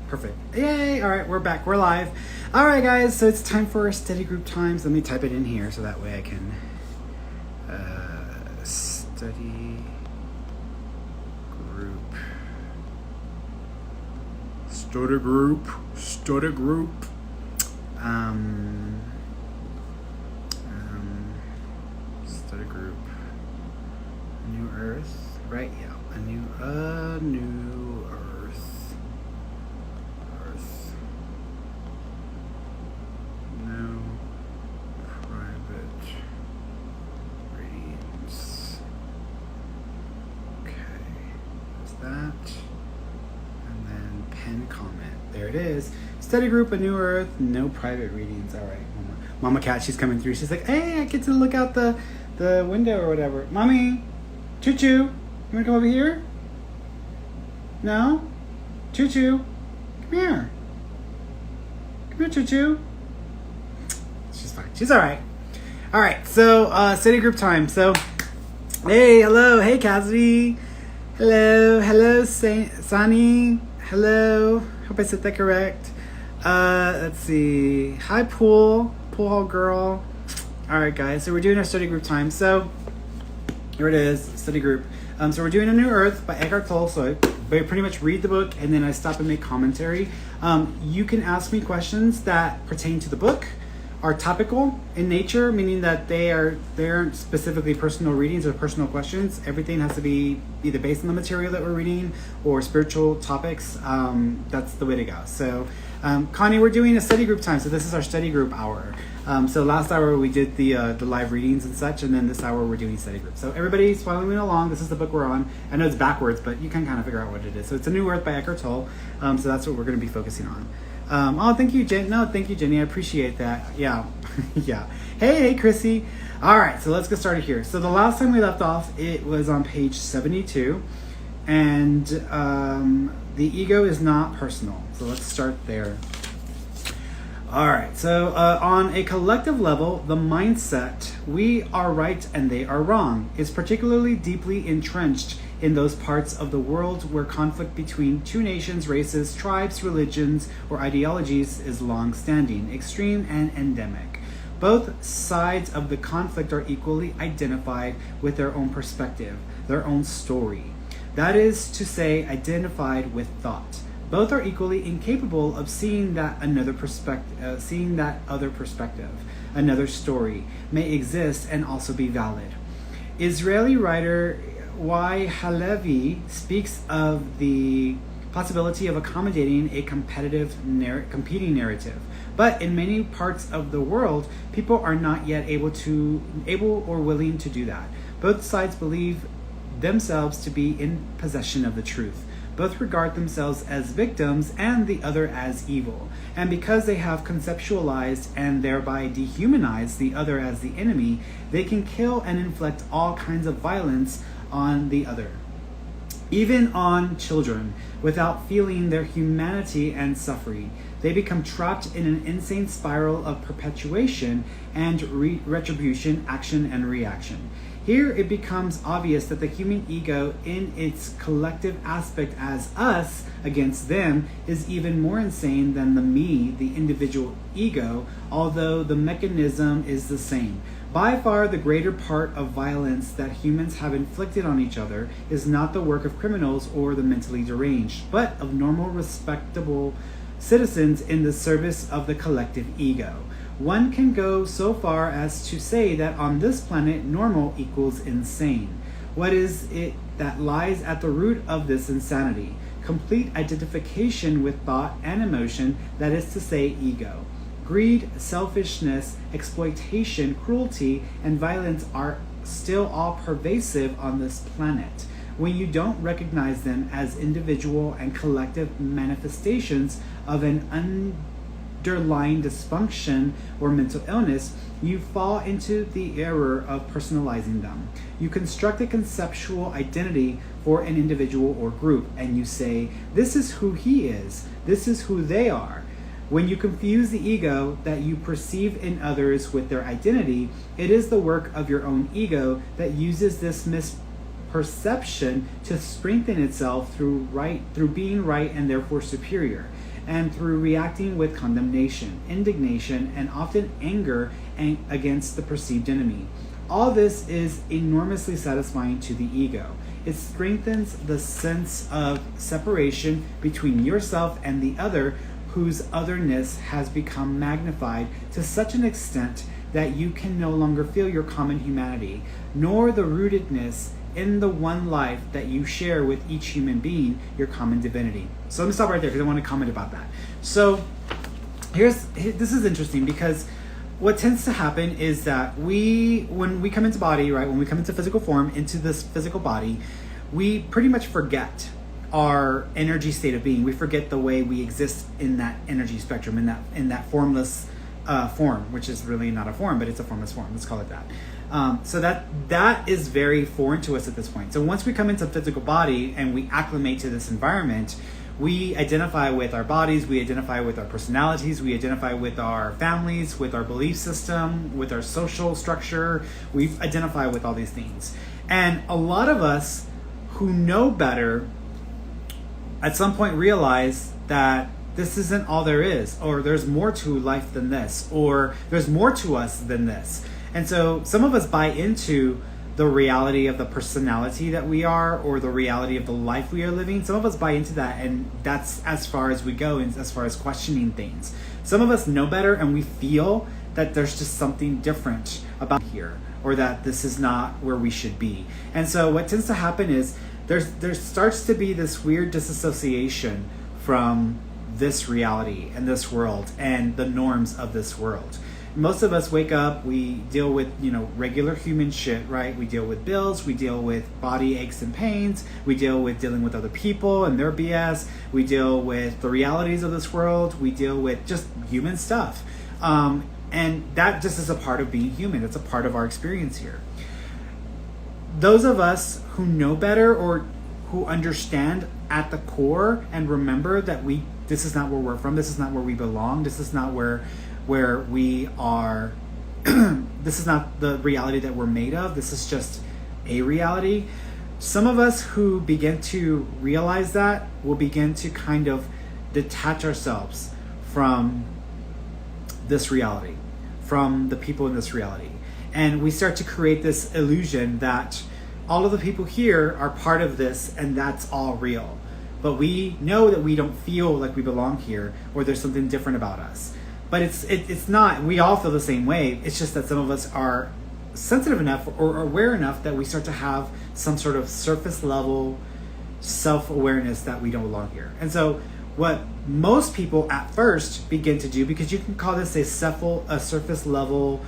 Perfect. Yay! All right, we're back. We're live. All right, guys. So it's time for our study group times. Let me type it in here so that way I can study group. Study group. Study group. Study group. New Earth. Right? Yeah. A new Earth. No private readings. Okay, there's that. And then pen comment. There it is. Study group, A New Earth, no private readings. All right, Mama Cat, she's coming through. She's like, hey, I get to look out the window or whatever. Mommy, Choo Choo, you wanna come over here? No? Choo Choo, come here. Come here, Choo Choo. She's fine. She's all right. All right. So, study group time. So, hey, hello. Hey, Cassidy. Hello, Sani. Hello. Hope I said that correct. Let's see. Hi, Pool Hall Girl. All right, guys. So we're doing our study group time. So here it is, study group. So we're doing A New Earth by Eckhart Tolle. So I pretty much read the book and then I stop and make commentary. You can ask me questions that pertain to the book, are topical in nature, meaning that they aren't specifically personal readings or personal questions. Everything has to be either based on the material that we're reading or spiritual topics. That's the way to go. So, Connie, we're doing a study group time. So this is our study group hour. So last hour we did the live readings and such, and then this hour we're doing study group. So everybody's following along. This is the book we're on. I know it's backwards, but you can kind of figure out what it is. So it's A New Earth by Eckhart Tolle. So that's what we're going to be focusing on. Thank you, Jen. No, thank you, Jenny. I appreciate that. Yeah. Yeah. Hey, Chrissy. All right, so let's get started here. So the last time we left off, it was on page 72. And the ego is not personal. So let's start there. All right, so on a collective level, the mindset, we are right and they are wrong, is particularly deeply entrenched in those parts of the world where conflict between two nations, races, tribes, religions, or ideologies is long-standing, extreme, and endemic. Both sides of the conflict are equally identified with their own perspective, their own story. That is to say, identified with thought. Both are equally incapable of seeing that other perspective, another story, may exist and also be valid. Israeli writer Y. Halevi speaks of the possibility of accommodating a competing narrative. But in many parts of the world, people are not yet able or willing to do that. Both sides believe themselves to be in possession of the truth. Both regard themselves as victims and the other as evil. And because they have conceptualized and thereby dehumanized the other as the enemy, they can kill and inflict all kinds of violence on the other, even on children, without feeling their humanity and suffering. They become trapped in an insane spiral of perpetuation and retribution, action and reaction. Here it becomes obvious that the human ego in its collective aspect as us against them is even more insane than the me, the individual ego, although the mechanism is the same. By far the greater part of violence that humans have inflicted on each other is not the work of criminals or the mentally deranged, but of normal, respectable citizens in the service of the collective ego. One can go so far as to say that on this planet, normal equals insane. What is it that lies at the root of this insanity? Complete identification with thought and emotion, that is to say, ego. Greed, selfishness, exploitation, cruelty, and violence are still all pervasive on this planet. When you don't recognize them as individual and collective manifestations of an underlying dysfunction or mental illness, you fall into the error of personalizing them. You construct a conceptual identity for an individual or group, and you say, this is who he is, this is who they are. When you confuse the ego that you perceive in others with their identity, it is the work of your own ego that uses this misperception to strengthen itself through being right and therefore superior. and through reacting with condemnation, indignation, and often anger against the perceived enemy. All this is enormously satisfying to the ego. It strengthens the sense of separation between yourself and the other, whose otherness has become magnified to such an extent that you can no longer feel your common humanity, nor the rootedness in the one life that you share with each human being, your common divinity. So let me stop right there because I want to comment about that. So this is interesting, because what tends to happen is that when we come into body, right, when we come into physical form, into this physical body, we pretty much forget our energy state of being. We forget the way we exist in that energy spectrum, in that formless form, which is really not a form, but it's a formless form. Let's call it that. So that is very foreign to us at this point. So once we come into physical body and we acclimate to this environment, we identify with our bodies, we identify with our personalities, we identify with our families, with our belief system, with our social structure. We identify with all these things. And a lot of us who know better at some point realize that this isn't all there is, or there's more to life than this, or there's more to us than this. And so some of us buy into the reality of the personality that we are, or the reality of the life we are living. Some of us buy into that, and that's as far as we go, and as far as questioning things. Some of us know better, and we feel that there's just something different about here, or that this is not where we should be. And so what tends to happen is there starts to be this weird disassociation from this reality and this world and the norms of this world. Most of us wake up, we deal with, regular human shit, right? We deal with bills, we deal with body aches and pains, we deal with dealing with other people and their BS, we deal with the realities of this world, we deal with just human stuff. And that just is a part of being human. It's a part of our experience here. Those of us who know better, or who understand at the core and remember that this is not where we're from, this is not where we belong, this is not where we are, this is not the reality that we're made of, this is just a reality. Some of us who begin to realize that will begin to kind of detach ourselves from this reality, from the people in this reality. And we start to create this illusion that all of the people here are part of this, and that's all real. But we know that we don't feel like we belong here, or there's something different about us. But it's not. We all feel the same way. It's just that some of us are sensitive enough or aware enough that we start to have some sort of surface level self-awareness that we don't belong here. And so what most people at first begin to do, because you can call this a surface level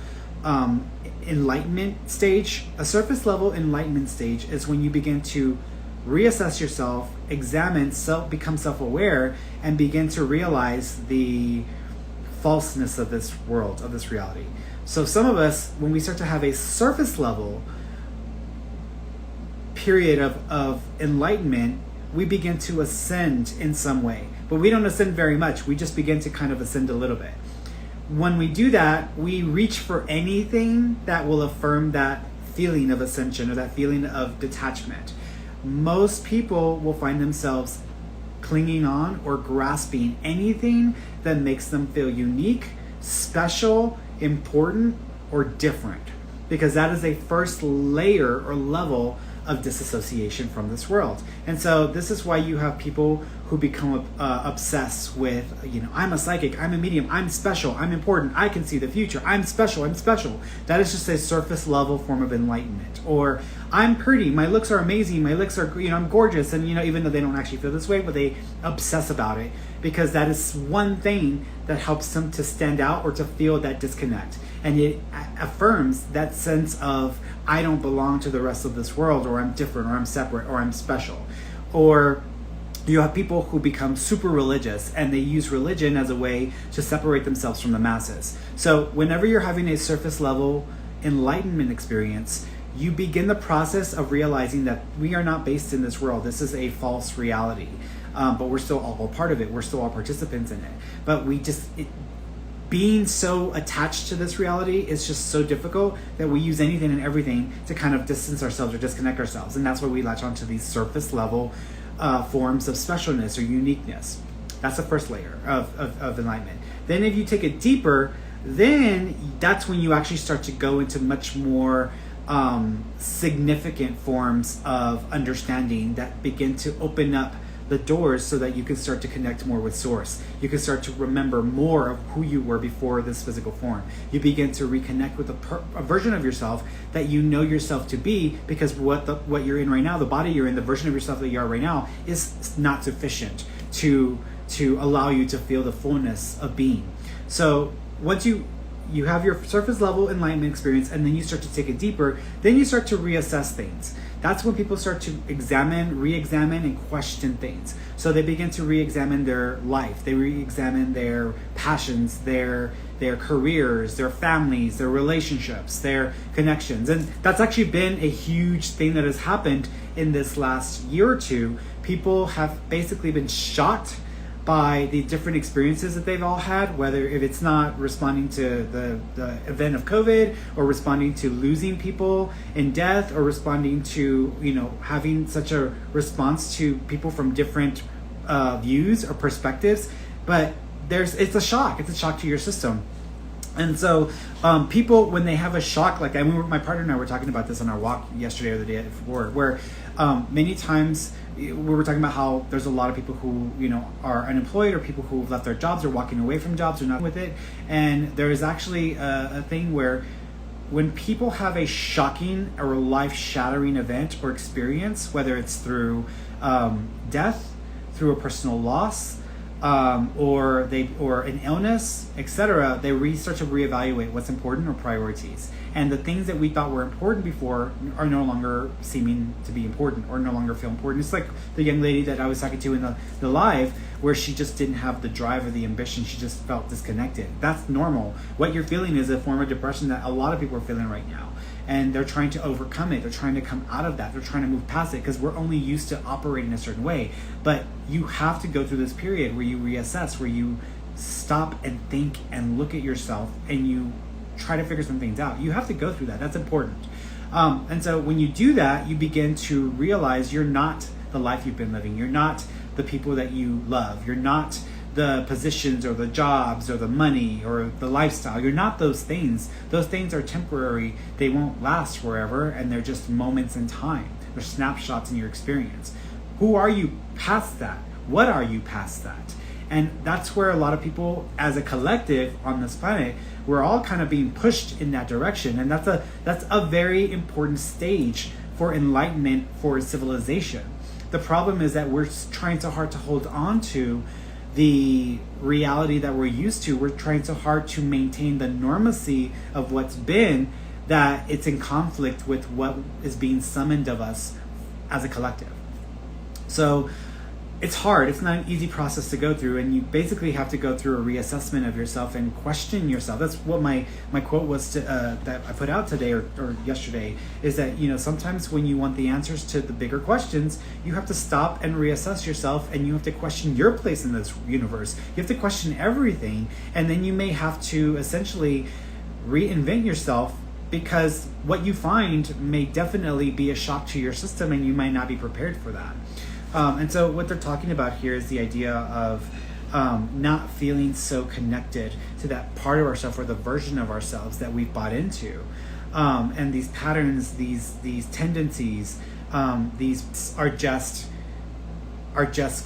enlightenment stage. A surface level enlightenment stage is when you begin to reassess yourself, examine, become self-aware, and begin to realize the falseness of this world, of this reality. So some of us, when we start to have a surface level period of enlightenment, we begin to ascend in some way. But we don't ascend very much. We just begin to kind of ascend a little bit. When we do that, we reach for anything that will affirm that feeling of ascension, or that feeling of detachment. Most people will find themselves clinging on or grasping anything that makes them feel unique, special, important, or different, because that is a first layer or level of disassociation from this world. And so this is why you have people who become obsessed with, I'm a psychic, I'm a medium, I'm special, I'm important, I can see the future, I'm special, I'm special. That is just a surface level form of enlightenment. Or I'm pretty, my looks are amazing, my looks are, I'm gorgeous. And, even though they don't actually feel this way, but they obsess about it, because that is one thing that helps them to stand out or to feel that disconnect. And it affirms that sense of, I don't belong to the rest of this world, or I'm different, or I'm separate, or I'm special. Or you have people who become super religious, and they use religion as a way to separate themselves from the masses. So whenever you're having a surface level enlightenment experience, you begin the process of realizing that we are not based in this world. This is a false reality. But we're still all part of it. We're still all participants in it. But being so attached to this reality is just so difficult that we use anything and everything to kind of distance ourselves or disconnect ourselves. And that's why we latch onto these surface level forms of specialness or uniqueness. That's the first layer of enlightenment. Then if you take it deeper, then that's when you actually start to go into much more significant forms of understanding that begin to open up the doors so that you can start to connect more with source. You can start to remember more of who you were before this physical form. You begin to reconnect with a version of yourself that you know yourself to be, because what you're in right now, the body you're in, the version of yourself that you are right now, is not sufficient to allow you to feel the fullness of being. So once you have your surface level enlightenment experience, and then you start to take it deeper, then you start to reassess things. That's when people start to re-examine and question things. So they begin to re-examine their life. They re-examine their passions, their careers, their families, their relationships, their connections. And that's actually been a huge thing that has happened in this last year or two. People have basically been shocked by the different experiences that they've all had, whether if it's not responding to the event of COVID, or responding to losing people in death, or responding to, having such a response to people from different views or perspectives. But it's a shock to your system. And so people, when they have a shock, like my partner and I were talking about this on our walk yesterday or the day before, where many times we were talking about how there's a lot of people who are unemployed, or people who have left their jobs, or walking away from jobs, or not with it. And there is actually a thing where when people have a shocking or life-shattering event or experience, whether it's through death, through a personal loss, or an illness, etc., they start to reevaluate what's important or priorities. And the things that we thought were important before are no longer seeming to be important, or no longer feel important. It's like the young lady that I was talking to in the live, where she just didn't have the drive or the ambition. She just felt disconnected. That's normal. What you're feeling is a form of depression that a lot of people are feeling right now. And they're trying to overcome it. They're trying to come out of that. They're trying to move past it, because we're only used to operating a certain way. But you have to go through this period where you reassess, where you stop and think and look at yourself, and you try to figure some things out. You have to go through that. That's important. And so when you do that, you begin to realize you're not the life you've been living. You're not the people that you love. You're not the positions or the jobs or the money or the lifestyle. You're not those things. Those things are temporary. They won't last forever, and they're just moments in time. They're snapshots in your experience. Who are you past that? What are you past that? And that's where a lot of people, as a collective on this planet, we're all kind of being pushed in that direction. And that's a very important stage for enlightenment, for civilization. The problem is that we're trying so hard to hold on to the reality that we're used to. We're trying so hard to maintain the normacy of what's been, that it's in conflict with what is being summoned of us as a collective. So it's hard. It's not an easy process to go through, and you basically have to go through a reassessment of yourself and question yourself. That's what my quote was that I put out today or yesterday, is that sometimes when you want the answers to the bigger questions, you have to stop and reassess yourself, and you have to question your place in this universe. You have to question everything, and then you may have to essentially reinvent yourself, because what you find may definitely be a shock to your system, and you might not be prepared for that. And so what they're talking about here is the idea of not feeling so connected to that part of ourselves, or the version of ourselves that we've bought into. And these patterns, these tendencies, these are just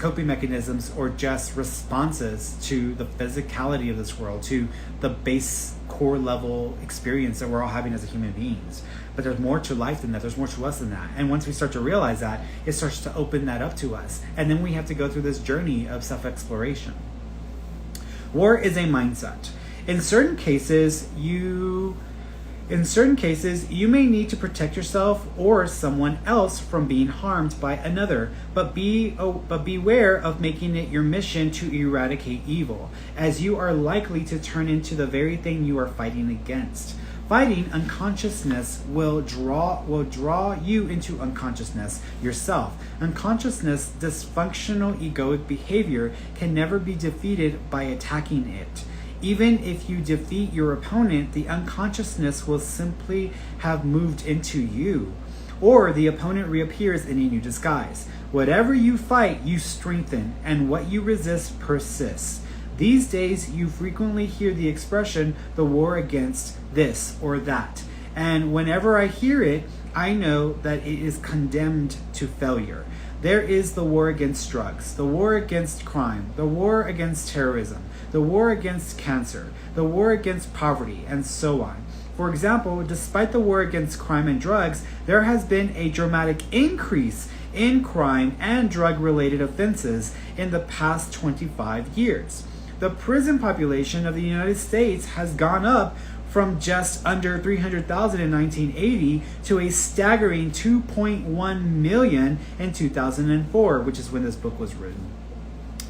coping mechanisms, or just responses to the physicality of this world, to the base core level experience that we're all having as human beings. But there's more to life than that. There's more to us than that. And once we start to realize that, it starts to open that up to us. And then we have to go through this journey of self-exploration. War is a mindset. In certain cases, you may need to protect yourself or someone else from being harmed by another, but beware of making it your mission to eradicate evil, as you are likely to turn into the very thing you are fighting against. Fighting unconsciousness will draw you into unconsciousness yourself. Unconsciousness, dysfunctional egoic behavior, can never be defeated by attacking it. Even if you defeat your opponent, the unconsciousness will simply have moved into you. or the opponent reappears in a new disguise. Whatever you fight, you strengthen, and what you resist persists. These days, you frequently hear the expression, the war against this or that. And whenever I hear it, I know that it is condemned to failure. There is the war against drugs, the war against crime, the war against terrorism, the war against cancer, the war against poverty, and so on. For example, despite the war against crime and drugs, there has been a dramatic increase in crime and drug-related offenses in the past 25 years. The prison population of the United States has gone up from just under 300,000 in 1980 to a staggering 2.1 million in 2004, which is when this book was written.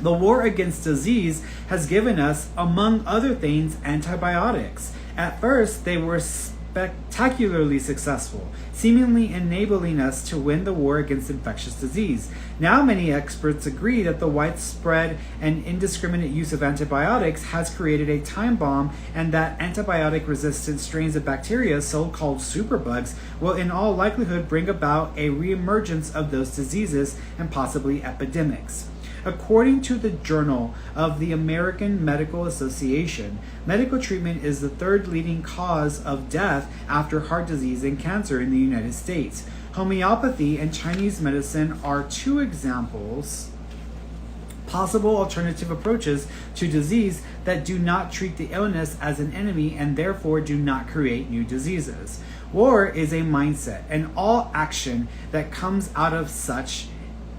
The war against disease has given us, among other things, antibiotics. At first, they were spectacularly successful, seemingly enabling us to win the war against infectious disease. Now many experts agree that the widespread and indiscriminate use of antibiotics has created a time bomb, and that antibiotic-resistant strains of bacteria, so-called superbugs, will in all likelihood bring about a reemergence of those diseases and possibly epidemics. According to the Journal of the American Medical Association, medical treatment is the third leading cause of death after heart disease and cancer in the United States. Homeopathy and Chinese medicine are two examples, possible alternative approaches to disease that do not treat the illness as an enemy and therefore do not create new diseases. War is a mindset, and all action that comes out of such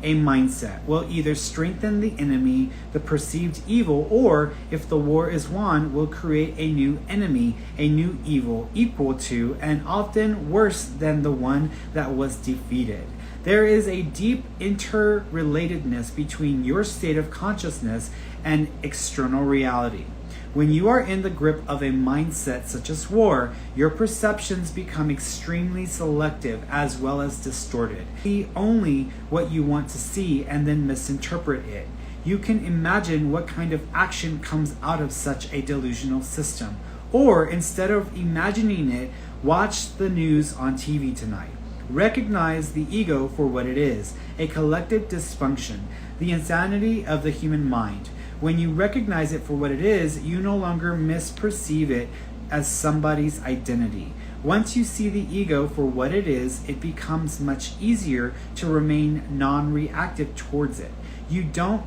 a mindset will either strengthen the enemy, the perceived evil, or if the war is won, will create a new enemy, a new evil equal to and often worse than the one that was defeated. There is a deep interrelatedness between your state of consciousness and external reality. When you are in the grip of a mindset such as war, your perceptions become extremely selective as well as distorted. See only what you want to see and then misinterpret it. You can imagine what kind of action comes out of such a delusional system. Or instead of imagining it, watch the news on TV tonight. Recognize the ego for what it is, a collective dysfunction, the insanity of the human mind. When you recognize it for what it is, you no longer misperceive it as somebody's identity. Once you see the ego for what it is, it becomes much easier to remain non-reactive towards it. You don't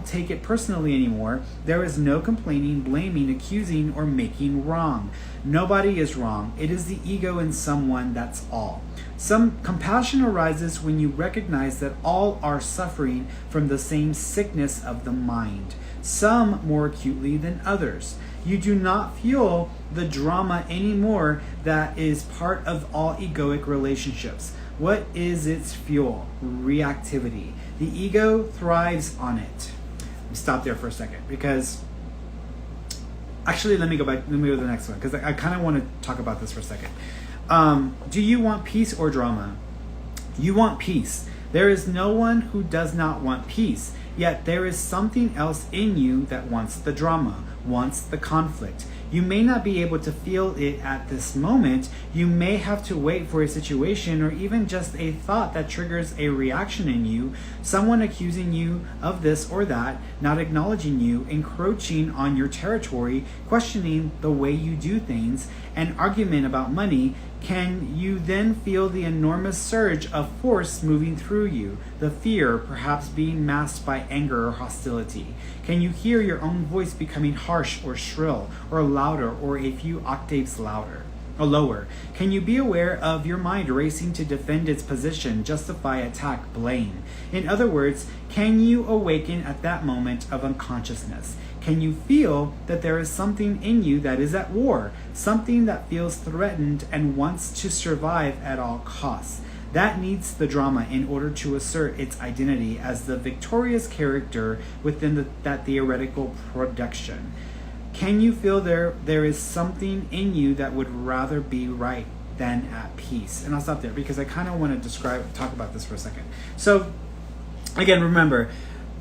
take it personally anymore. There is no complaining, blaming, accusing, or making wrong. Nobody is wrong. It is the ego in someone, that's all. Some compassion arises when you recognize that all are suffering from the same sickness of the mind, some more acutely than others. You do not feel the drama anymore that is part of all egoic relationships. What is its fuel? Reactivity. The ego thrives on it. Stop there for a second, because actually let me go to the next one, because I kind of want to talk about this for a second. Do you want peace or drama? You want peace. There is no one who does not want peace, yet there is something else in you that wants the drama, wants the conflict. You may not be able to feel it at this moment. You may have to wait for a situation or even just a thought that triggers a reaction in you, someone accusing you of this or that, not acknowledging you, encroaching on your territory, questioning the way you do things, an argument about money. Can you then feel the enormous surge of force moving through you, the fear perhaps being masked by anger or hostility? Can you hear your own voice becoming harsh or shrill or louder or a few octaves louder or lower? Can you be aware of your mind racing to defend its position, justify, attack, blame? In other words, can you awaken at that moment of unconsciousness? Can you feel that there is something in you that is at war, something that feels threatened and wants to survive at all costs? That needs the drama in order to assert its identity as the victorious character within that theoretical production. Can you feel there is something in you that would rather be right than at peace? And I'll stop there because I kind of want to talk about this for a second. So, again, remember,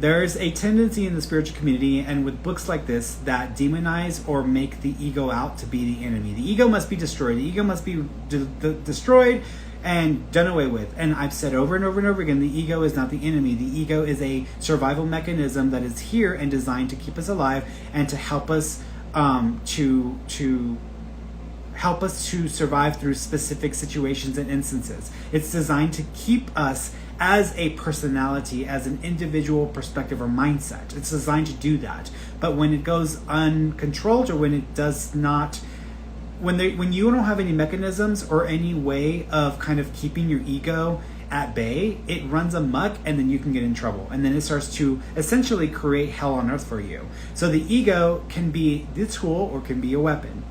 there's a tendency in the spiritual community and with books like this that demonize or make the ego out to be the enemy. The ego must be destroyed. The ego must be destroyed. and done away with. And I've said over and over and over again, the ego is not the enemy. The ego is a survival mechanism that is here and designed to keep us alive and to help us to help us to survive through specific situations and instances. It's designed to keep us as a personality, as an individual perspective or mindset. It's designed to do that. But when it goes uncontrolled, or when it does not, when you don't have any mechanisms or any way of kind of keeping your ego at bay, it runs amok, and then you can get in trouble. And then it starts to essentially create hell on earth for you. So the ego can be the tool or can be a weapon.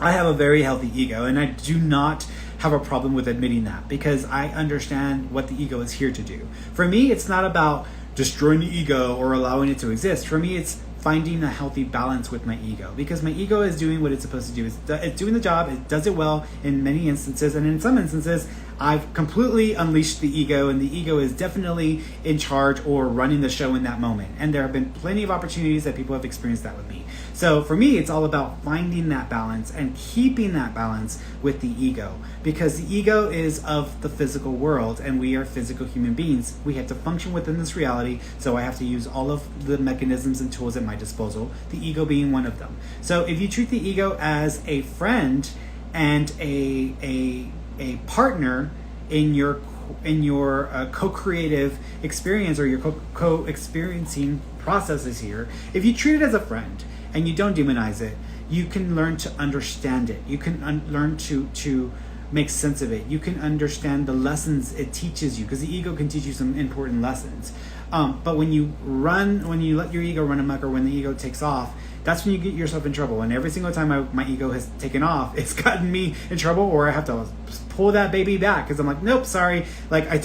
I have a very healthy ego, and I do not have a problem with admitting that, because I understand what the ego is here to do. For me, it's not about destroying the ego or allowing it to exist. For me, it's finding a healthy balance with my ego, because my ego is doing what it's supposed to do. It's doing the job. It does it well in many instances, and in some instances, I've completely unleashed the ego, and the ego is definitely in charge or running the show in that moment. And there have been plenty of opportunities that people have experienced that with me. So for me, it's all about finding that balance and keeping that balance with the ego, because the ego is of the physical world, and we are physical human beings. We have to function within this reality, so I have to use all of the mechanisms and tools at my disposal, the ego being one of them. So if you treat the ego as a friend and a partner in your co-creative experience, or your co-experiencing processes here, if you treat it as a friend and you don't demonize it, you can learn to understand it. You can learn to make sense of it. You can understand the lessons it teaches you, because the ego can teach you some important lessons. But when you let your ego run amok, or when the ego takes off, that's when you get yourself in trouble. And every single time my ego has taken off, it's gotten me in trouble, or I have to pull that baby back, because I'm like, nope, sorry. Like I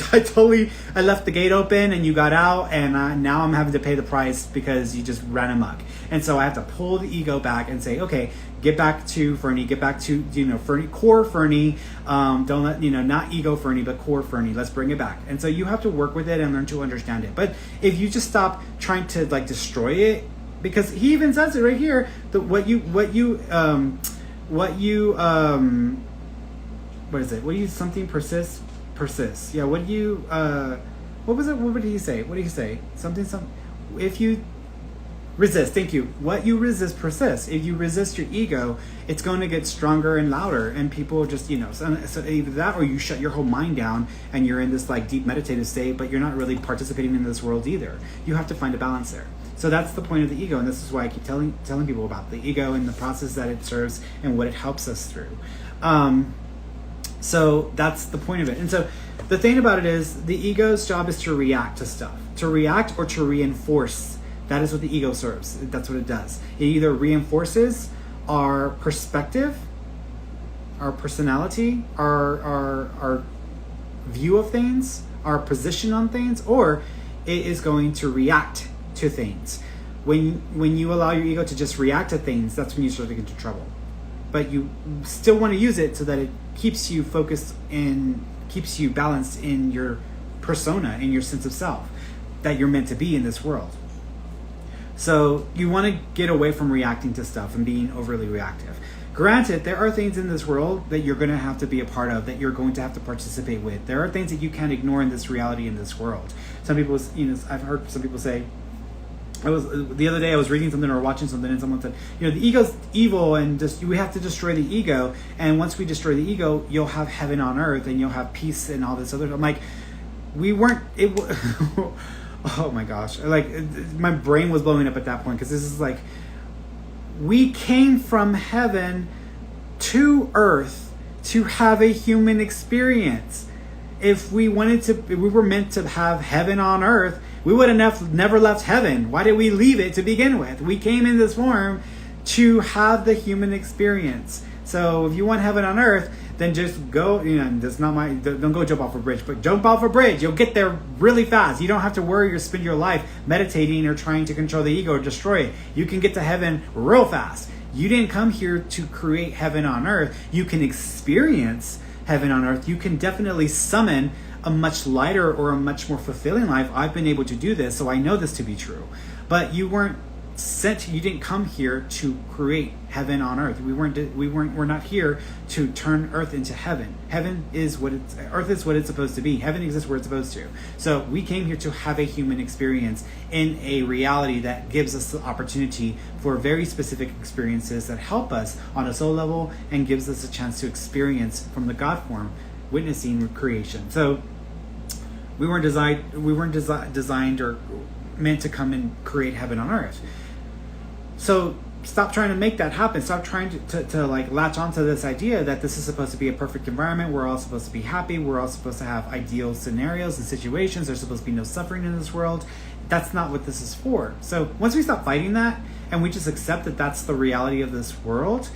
left the gate open and you got out, and now I'm having to pay the price because you just ran amok. And so I have to pull the ego back and say, okay, get back to Ferny, get back to, Ferny, core Ferny. Don't let, not ego Ferny, but core Ferny. Let's bring it back. And so you have to work with it and learn to understand it. But if you just stop trying to destroy it, because he even says it right here, that what is it? What do you, something persists? Yeah, what do you, what was it? What did he say? What did he say? Something, if you resist, thank you. What you resist persists. If you resist your ego, it's going to get stronger and louder, and people just, so either that, or you shut your whole mind down and you're in this deep meditative state, but you're not really participating in this world either. You have to find a balance there. So that's the point of the ego, and this is why I keep telling people about the ego and the process that it serves and what it helps us through. So that's the point of it. And so the thing about it is, the ego's job is to react to stuff, to react or to reinforce. That is what the ego serves. That's what it does. It either reinforces our perspective, our personality, our view of things, our position on things, or it is going to react to things. When you allow your ego to just react to things, that's when you start to get into trouble. But you still want to use it so that it keeps you focused and keeps you balanced in your persona, in your sense of self, that you're meant to be in this world. So you want to get away from reacting to stuff and being overly reactive. Granted, there are things in this world that you're going to have to be a part of, that you're going to have to participate with. There are things that you can't ignore in this reality, in this world. Some people, I've heard some people say, the other day I was reading something or watching something, and someone said, the ego's evil, and we have to destroy the ego. And once we destroy the ego, you'll have heaven on earth, and you'll have peace and all this other. I'm like, we weren't. Oh my gosh! My brain was blowing up at that point, because this is we came from heaven to earth to have a human experience. If we were meant to have heaven on earth, we would have never left heaven. Why did we leave it to begin with? We came in this form to have the human experience. So if you want heaven on earth, then just go, don't go jump off a bridge, but jump off a bridge. You'll get there really fast. You don't have to worry or spend your life meditating or trying to control the ego or destroy it. You can get to heaven real fast. You didn't come here to create heaven on earth. You can experience heaven on earth. You can definitely summon a much lighter or a much more fulfilling life. I've been able to do this, so I know this to be true. But you weren't you didn't come here to create heaven on earth. We're not here to turn earth into heaven. Earth is what it's supposed to be. Heaven exists where it's supposed to. So we came here to have a human experience in a reality that gives us the opportunity for very specific experiences that help us on a soul level and gives us a chance to experience from the God form, witnessing creation. So we weren't designed or meant to come and create heaven on earth. So stop trying to make that happen. Stop trying to like latch onto this idea that this is supposed to be a perfect environment. We're all supposed to be happy. We're all supposed to have ideal scenarios and situations. There's supposed to be no suffering in this world. That's not what this is for. So once we stop fighting that and we just accept that that's the reality of this world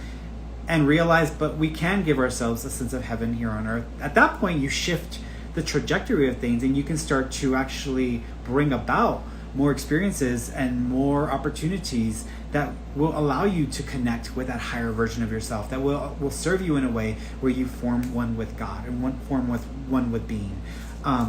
and realize, but we can give ourselves a sense of heaven here on earth. At that point, you shift the trajectory of things and you can start to actually bring about more experiences and more opportunities that will allow you to connect with that higher version of yourself, that will serve you in a way where you form one with God and one with being.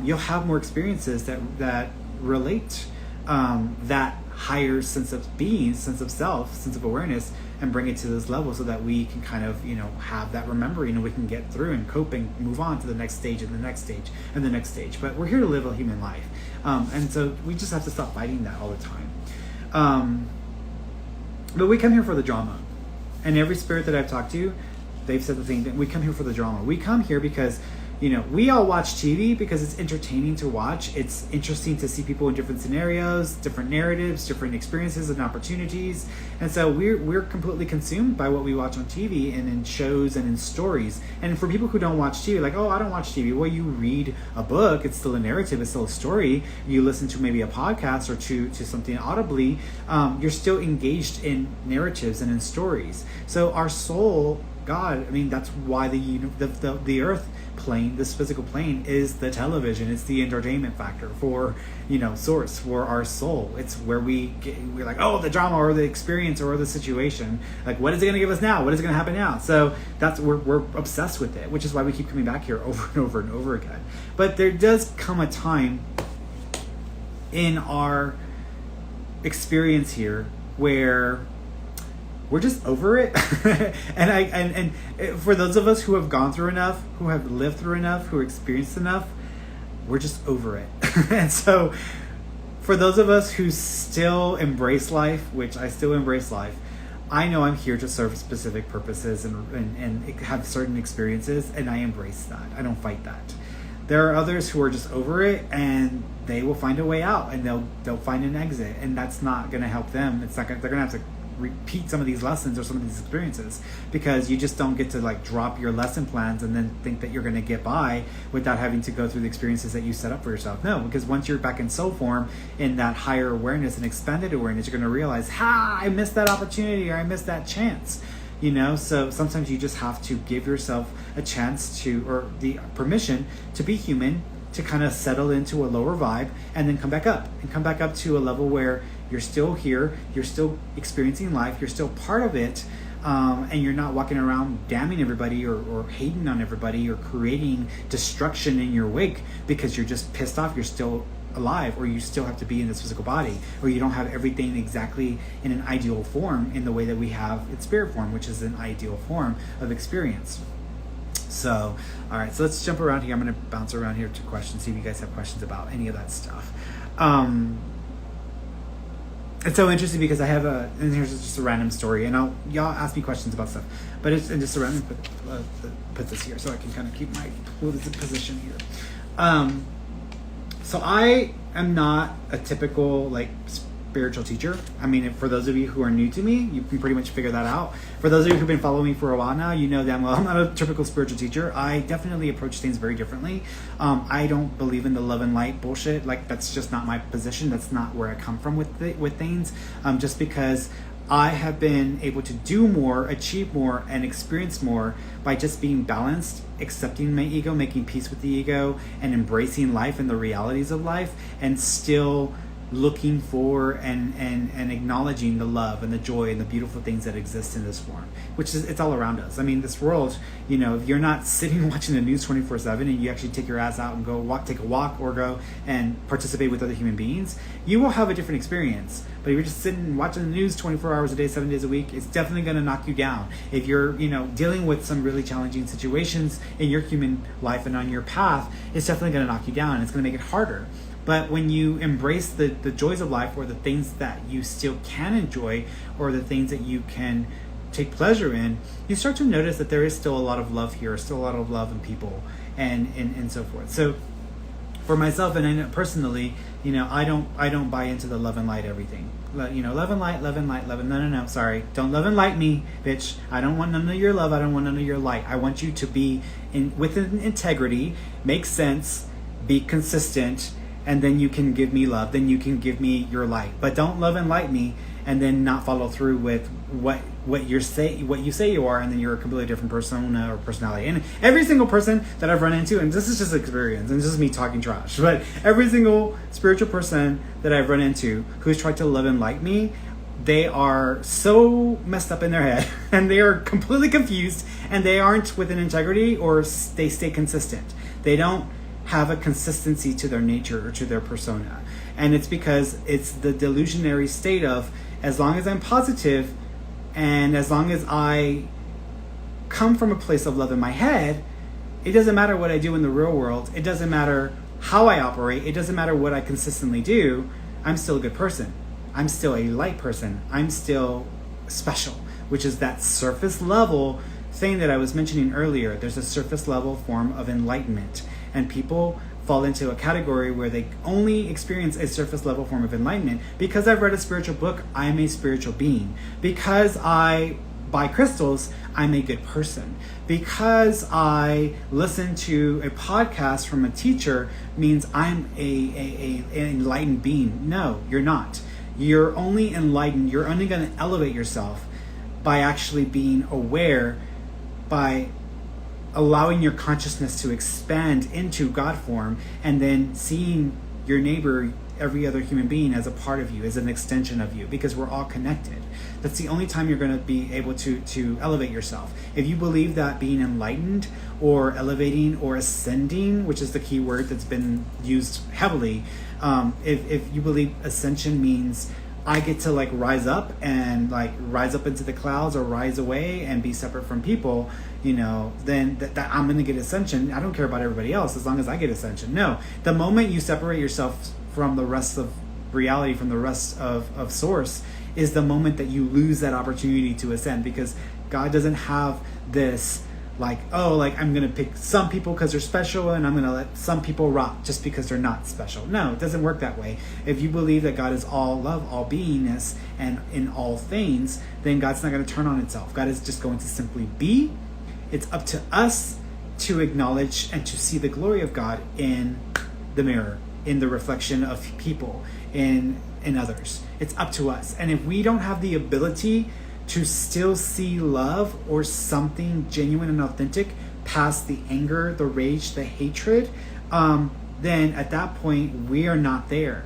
You'll have more experiences that relate that higher sense of being, sense of self, sense of awareness, and bring it to this level so that we can kind of, have that remembering and we can get through and cope and move on to the next stage and the next stage and the next stage. But we're here to live a human life. And so we just have to stop fighting that all the time. But we come here for the drama. And every spirit that I've talked to, they've said the same thing. We come here for the drama. We come here because, we all watch TV because it's entertaining to watch. It's interesting to see people in different scenarios, different narratives, different experiences and opportunities. And so we're completely consumed by what we watch on TV and in shows and in stories. And for people who don't watch TV, like, oh, I don't watch TV. Well, you read a book. It's still a narrative. It's still a story. You listen to maybe a podcast or to something audibly. You're still engaged in narratives and in stories. So our soul, God, that's why the earth plane, this physical plane, is the television. It's the entertainment factor for source for our soul. It's where we're like, oh, the drama or the experience or the situation, like, what is it going to give us now? What is going to happen now? So that's we're obsessed with it, which is why we keep coming back here over and over and over again. But there does come a time in our experience here where we're just over it. and for those of us who have gone through enough, who have lived through enough, who experienced enough, we're just over it. And so for those of us who still embrace life, which I still embrace life, I know I'm here to serve specific purposes and have certain experiences, and I embrace that. I don't fight that. There are others who are just over it and they will find a way out and they'll find an exit, and that's not going to help them. They're going to have to repeat some of these lessons or some of these experiences, because you just don't get to like drop your lesson plans and then think that you're going to get by without having to go through the experiences that you set up for yourself. No, because once you're back in soul form, in that higher awareness and expanded awareness, you're going to realize, I missed that opportunity or I missed that chance. So sometimes you just have to give yourself a chance to, or the permission to be human, to kind of settle into a lower vibe and then come back up to a level where you're still here, you're still experiencing life, you're still part of it, and you're not walking around damning everybody or hating on everybody or creating destruction in your wake because you're just pissed off you're still alive, or you still have to be in this physical body, or you don't have everything exactly in an ideal form in the way that we have in spirit form, which is an ideal form of experience. So, all right, so let's jump around here. I'm going to bounce around here to questions, see if you guys have questions about any of that stuff. It's so interesting because I have and here's just a random story, and y'all ask me questions about stuff, but it's just a random, put this here so I can kind of keep my position here. So I am not a typical spiritual teacher. For those of you who are new to me, you can pretty much figure that out. For those of you who've been following me for a while now, you know damn well I'm not a typical spiritual teacher. I definitely approach things very differently. I don't believe in the love and light bullshit. That's just not my position. That's not where I come from with things. Just because I have been able to do more, achieve more, and experience more by just being balanced, accepting my ego, making peace with the ego, and embracing life and the realities of life, and still looking for and acknowledging the love and the joy and the beautiful things that exist in this form, which is, it's all around us. I mean, this world, if you're not sitting watching the news 24/7 and you actually take your ass out and go take a walk or go and participate with other human beings, you will have a different experience. But if you're just sitting watching the news 24 hours a day, 7 days a week, it's definitely going to knock you down. If you're, dealing with some really challenging situations in your human life and on your path, it's definitely going to knock you down. It's going to make it harder. But when you embrace the joys of life, or the things that you still can enjoy, or the things that you can take pleasure in, you start to notice that there is still a lot of love here, still a lot of love in people, and so forth. So for myself, and I know personally, I don't buy into the love and light everything. Love and light. No, sorry. Don't love and light me, bitch. I don't want none of your love. I don't want none of your light. I want you to be with integrity, make sense, be consistent, and then you can give me love. Then you can give me your light. But don't love and light me and then not follow through with what you say you are, and then you're a completely different persona or personality. And every single person that I've run into, and this is just experience, and this is me talking trash, but every single spiritual person that I've run into who's tried to love and light me, they are so messed up in their head and they are completely confused, and they aren't with an integrity, or they stay consistent. They don't have a consistency to their nature or to their persona. And it's because it's the delusionary state of, as long as I'm positive and as long as I come from a place of love in my head, it doesn't matter what I do in the real world. It doesn't matter how I operate. It doesn't matter what I consistently do. I'm still a good person. I'm still a light person. I'm still special, which is that surface level thing that I was mentioning earlier. There's a surface level form of enlightenment, and people fall into a category where they only experience a surface level form of enlightenment. Because I've read a spiritual book, I'm a spiritual being. Because I buy crystals, I'm a good person. Because I listen to a podcast from a teacher means I'm an enlightened being. No, you're not. You're only enlightened. You're only going to elevate yourself by actually being aware, by allowing your consciousness to expand into God form, and then seeing your neighbor, every other human being, as a part of you, as an extension of you, because we're all connected. That's the only time you're going to be able to elevate yourself. If you believe that being enlightened or elevating or ascending, which is the key word that's been used heavily, if you believe ascension means I get to rise up and rise up into the clouds or rise away and be separate from people, then that I'm going to get ascension. I don't care about everybody else as long as I get ascension. No, the moment you separate yourself from the rest of reality, from the rest of source, is the moment that you lose that opportunity to ascend, because God doesn't have this I'm going to pick some people because they're special and I'm going to let some people rot just because they're not special. No, it doesn't work that way. If you believe that God is all love, all beingness, and in all things, then God's not going to turn on itself. God is just going to simply be. It's up to us to acknowledge and to see the glory of God in the mirror, in the reflection of people, in others. It's up to us. And if we don't have the ability to still see love or something genuine and authentic past the anger, the rage, the hatred, then at that point we are not there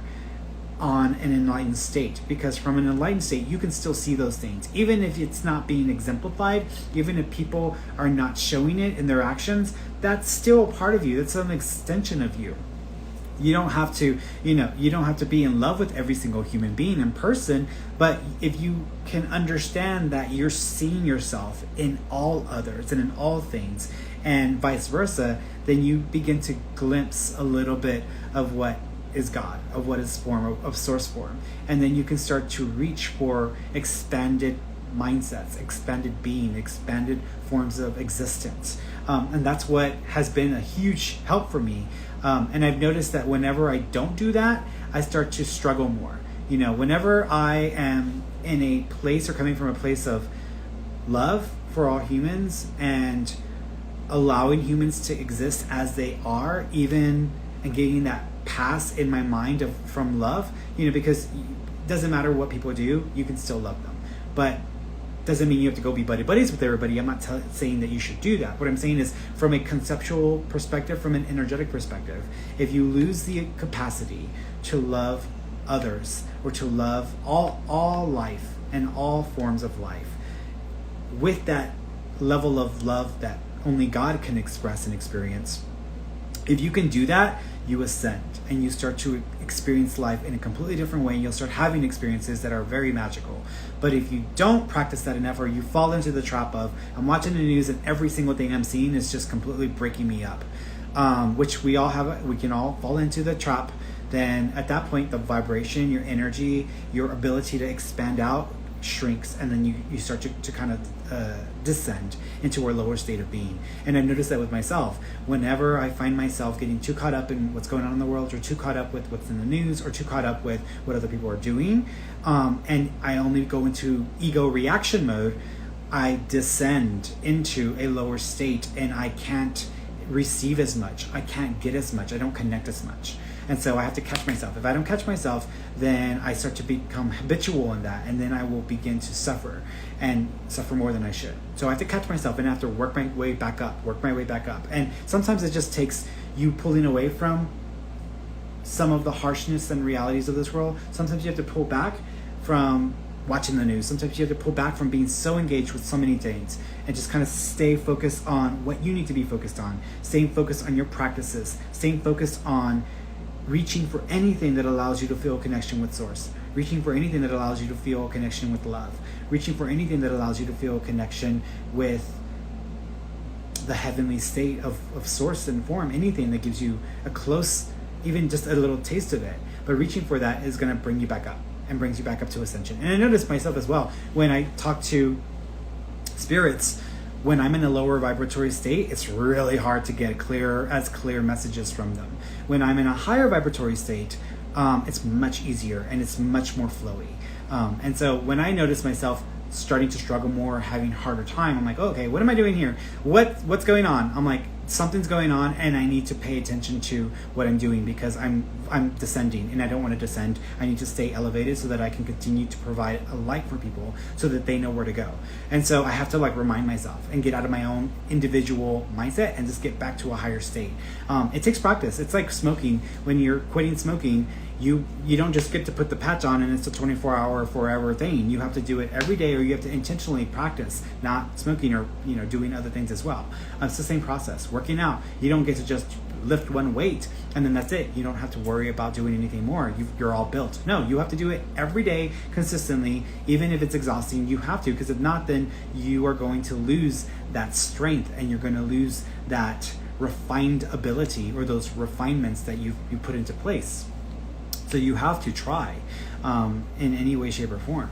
on an enlightened state. Because from an enlightened state you can still see those things, even if it's not being exemplified, even if people are not showing it in their actions. That's still a part of you. That's an extension of you. You don't have to, you don't have to be in love with every single human being in person, but if you can understand that you're seeing yourself in all others and in all things, and vice versa, then you begin to glimpse a little bit of what is God, of what is form, of source form. And then you can start to reach for expanded mindsets, expanded being, expanded forms of existence. And that's what has been a huge help for me. And I've noticed that whenever I don't do that, I start to struggle more. Whenever I am in a place or coming from a place of love for all humans and allowing humans to exist as they are, even and getting that pass in my mind from love, because it doesn't matter what people do, you can still love them. But doesn't mean you have to go be buddies with everybody. I'm not saying that you should do that. What I'm saying is, from a conceptual perspective, from an energetic perspective, if you lose the capacity to love others, or to love all life and all forms of life with that level of love that only God can express and experience. If you can do that, you ascend and you start to experience life in a completely different way, and you'll start having experiences that are very magical. But if you don't practice that enough, or you fall into the trap of, I'm watching the news and every single thing I'm seeing is just completely breaking me up, which we can all fall into the trap, then at that point the vibration, your energy, your ability to expand out shrinks, and then you start to kind of descend into a lower state of being. And I've noticed that with myself. Whenever I find myself getting too caught up in what's going on in the world, or too caught up with what's in the news, or too caught up with what other people are doing, and I only go into ego reaction mode, I descend into a lower state, and I can't receive as much, I can't get as much, I don't connect as much. And so I have to catch myself. If I don't catch myself, then I start to become habitual in that, and then I will begin to suffer, and suffer more than I should. So I have to catch myself, and I have to work my way back up. And sometimes it just takes you pulling away from some of the harshness and realities of this world. Sometimes you have to pull back from watching the news. Sometimes you have to pull back from being so engaged with so many things, and just kind of stay focused on what you need to be focused on. Staying focused on your practices. Staying focused on reaching for anything that allows you to feel a connection with Source. Reaching for anything that allows you to feel a connection with love. Reaching for anything that allows you to feel a connection with the heavenly state of Source and form. Anything that gives you a close, even just a little taste of it. But reaching for that is going to bring you back up, and brings you back up to ascension. And I notice myself as well, when I talk to spirits, when I'm in a lower vibratory state, it's really hard to get clear messages from them. When I'm in a higher vibratory state, it's much easier, and it's much more flowy. And so when I notice myself starting to struggle more, having a harder time, I'm like, oh, okay, what am I doing here? What's going on? I'm like, something's going on, and I need to pay attention to what I'm doing, because I'm descending, and I don't want to descend. I need to stay elevated so that I can continue to provide a light for people, so that they know where to go. And so I have to remind myself and get out of my own individual mindset and just get back to a higher state. It takes practice. It's like smoking. When you're quitting smoking, you don't just get to put the patch on and it's a 24-hour, forever thing. You have to do it every day, or you have to intentionally practice not smoking, or doing other things as well. It's the same process. Working out, you don't get to just lift one weight and then that's it. You don't have to worry about doing anything more. You're all built. No, you have to do it every day consistently, even if it's exhausting. You have to, because if not, then you are going to lose that strength, and you're going to lose that refined ability, or those refinements that you put into place. So you have to try in any way, shape, or form.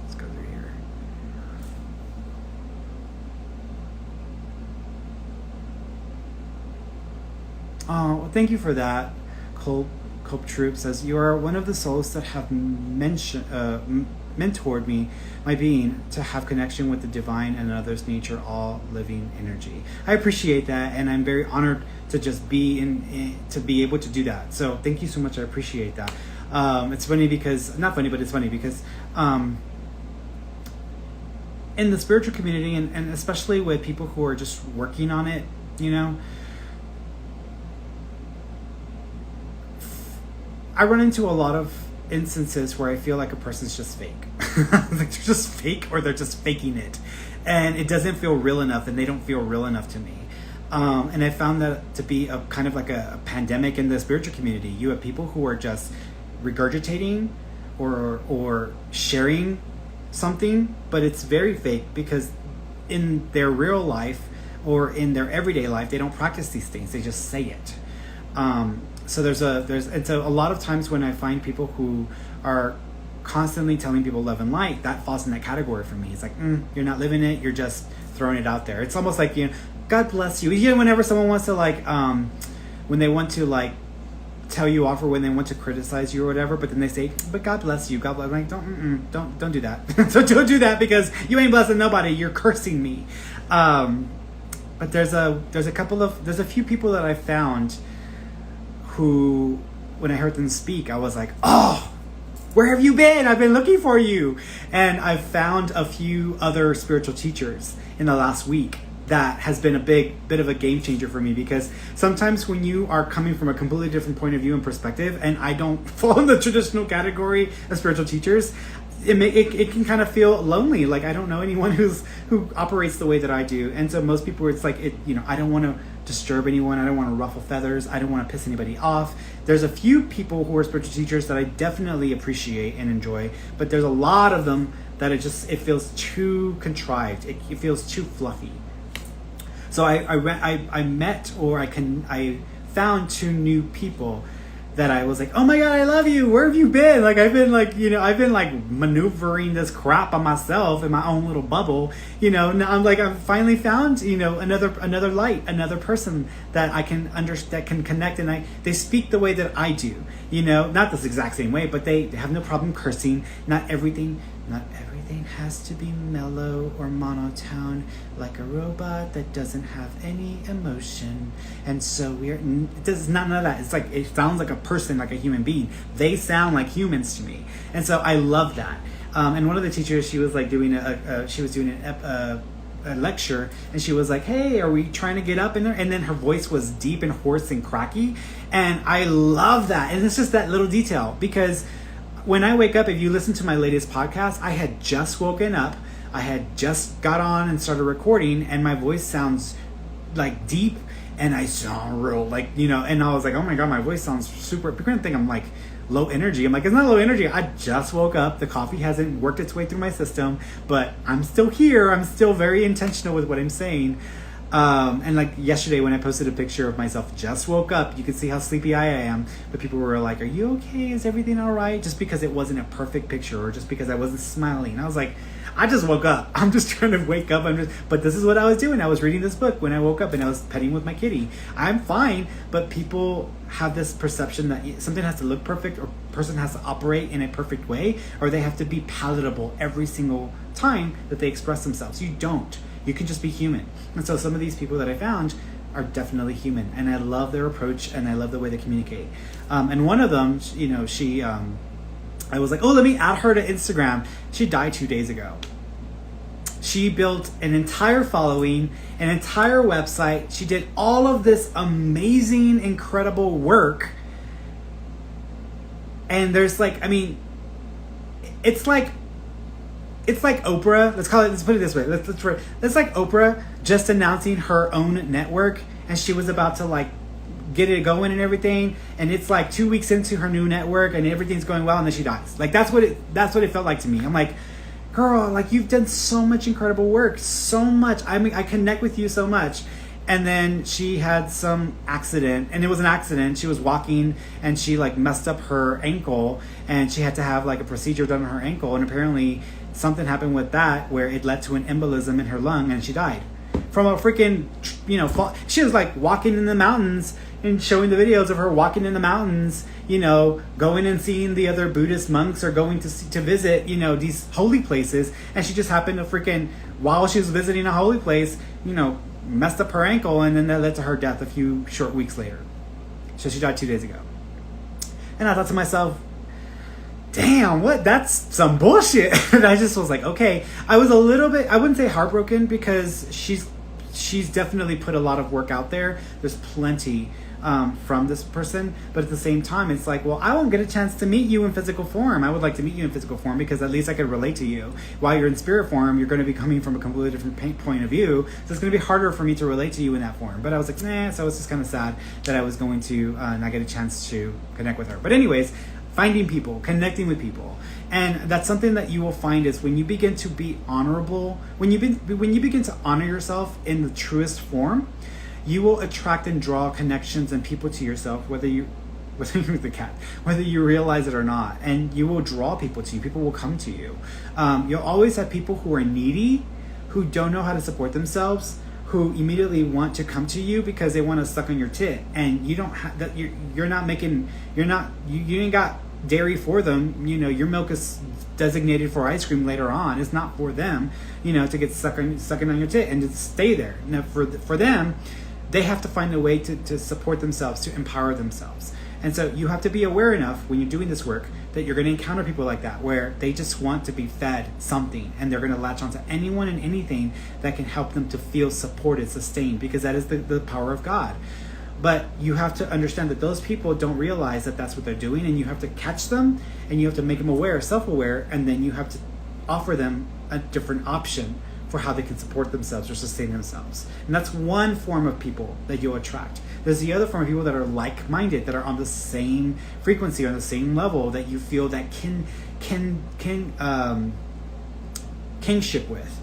Let's go through here. Oh, well, thank you for that. Cope Troop says, you are one of the souls that have mentored me, my being, to have connection with the divine and others, nature, all living energy. I appreciate that, and I'm very honored to just be to be able to do that. So thank you so much. I appreciate that. It's funny because, not funny, but it's funny because in the spiritual community, and especially with people who are just working on it, I run into a lot of instances where I feel like a person's just fake. Like they're just fake, or they're just faking it, and it doesn't feel real enough, and they don't feel real enough to me. And I found that to be a kind of like a pandemic in the spiritual community. You have people who are just regurgitating or sharing something, but it's very fake, because in their real life or in their everyday life, they don't practice these things. They just say it. So a lot of times when I find people who are constantly telling people love and light, that falls in that category for me. It's like, you're not living it, you're just throwing it out there. It's almost like, God bless you. Whenever someone wants to when they want to tell you off, or when they want to criticize you or whatever, but then they say, but God bless you, God bless. I'm like, don't do that. So don't do that, because you ain't blessing nobody, you're cursing me. But there's a few people that I found who, when I heard them speak, I was like, oh, where have you been? I've been looking for you. And I found a few other spiritual teachers in the last week that has been a bit of a game changer for me, because sometimes when you are coming from a completely different point of view and perspective, and I don't fall in the traditional category of spiritual teachers, it can kind of feel lonely. Like I don't know anyone who operates the way that I do, and so most people, it's like I don't want to disturb anyone, I don't want to ruffle feathers, I don't want to piss anybody off. There's a few people who are spiritual teachers that I definitely appreciate and enjoy, but there's a lot of them that it feels too contrived. It feels too fluffy. So I found two new people that I was like, oh my God, I love you. Where have you been? Like I've been maneuvering this crap on myself in my own little bubble. Now I've finally found, another light, another person that I can that can connect, and they speak the way that I do. Not this exact same way, but they have no problem cursing. Not everything has to be mellow or monotone, like a robot that doesn't have any emotion. And so it does none of that. It's like, it sounds like a person, like a human being. They sound like humans to me. And so I love that. And one of the teachers, she was like doing a lecture, and she was like, hey, are we trying to get up in there? And then her voice was deep and hoarse and cracky. And I love that. And it's just that little detail, because when I wake up, if you listen to my latest podcast, I had just woken up. I had just got on and started recording, and my voice sounds like deep, and I sound real and I was like, oh my God, my voice sounds super. People are gonna think I'm like low energy. I'm like, it's not low energy. I just woke up. The coffee hasn't worked its way through my system, but I'm still here. I'm still very intentional with what I'm saying. And like yesterday when I posted a picture of myself, just woke up, you could see how sleepy I am, but people were like, are you okay? Is everything all right? Just because it wasn't a perfect picture, or just because I wasn't smiling. I was like, I just woke up. I'm just trying to wake up. But this is what I was doing. I was reading this book when I woke up, and I was petting with my kitty. I'm fine, but people have this perception that something has to look perfect, or a person has to operate in a perfect way, or they have to be palatable every single time that they express themselves. You don't. You can just be human. And so some of these people that I found are definitely human, and I love their approach, and I love the way they communicate. And one of them, I was like, oh, let me add her to Instagram. She died 2 days ago. She built an entire following, an entire website. She did all of this amazing, incredible work. And there's it's like Oprah. Let's put it this way. It's like Oprah just announcing her own network, and she was about to get it going and everything, and it's like 2 weeks into her new network, and everything's going well, and then she dies. Like that's what it felt like to me. I'm like, girl, you've done so much incredible work, so much. I connect with you so much. And then she had some accident, and it was an accident. She was walking, and she messed up her ankle, and she had to have a procedure done on her ankle, and apparently something happened with that where it led to an embolism in her lung, and she died from a freaking fall. She was walking in the mountains and showing the videos of her walking in the mountains, going and seeing the other Buddhist monks, or going to visit these holy places, and she just happened to while she was visiting a holy place, messed up her ankle, and then that led to her death a few short weeks later. So she died 2 days ago. And I thought to myself, damn, that's some bullshit. And I just was like, okay. I was a little bit, I wouldn't say heartbroken, because she's definitely put a lot of work out there. There's plenty from this person, but at the same time, it's like, well, I won't get a chance to meet you in physical form. I would like to meet you in physical form, because at least I could relate to you. While you're in spirit form, you're going to be coming from a completely different point of view, so it's going to be harder for me to relate to you in that form. But I was like, nah, so it's just kind of sad that I was going to not get a chance to connect with her. But anyways, finding people, connecting with people. And that's something that you will find is when you begin to be honorable, when you begin to honor yourself in the truest form, you will attract and draw connections and people to yourself, whether you realize it or not. And you will draw people to you. People will come to you. You'll always have people who are needy, who don't know how to support themselves, who immediately want to come to you because they want to suck on your tit, and you don't have that. You ain't got dairy for them. Your milk is designated for ice cream later on. It's not for them, to get sucking on your tit and to stay there. Now, for them, they have to find a way to support themselves, to empower themselves. And so you have to be aware enough when you're doing this work that you're going to encounter people like that, where they just want to be fed something, and they're going to latch onto anyone and anything that can help them to feel supported, sustained, because that is the power of God. But you have to understand that those people don't realize that that's what they're doing, and you have to catch them, and you have to make them aware, self-aware, and then you have to offer them a different option for how they can support themselves or sustain themselves. And that's one form of people that you'll attract. There's the other form of people that are like-minded, that are on the same frequency, on the same level, that you feel that kingship with.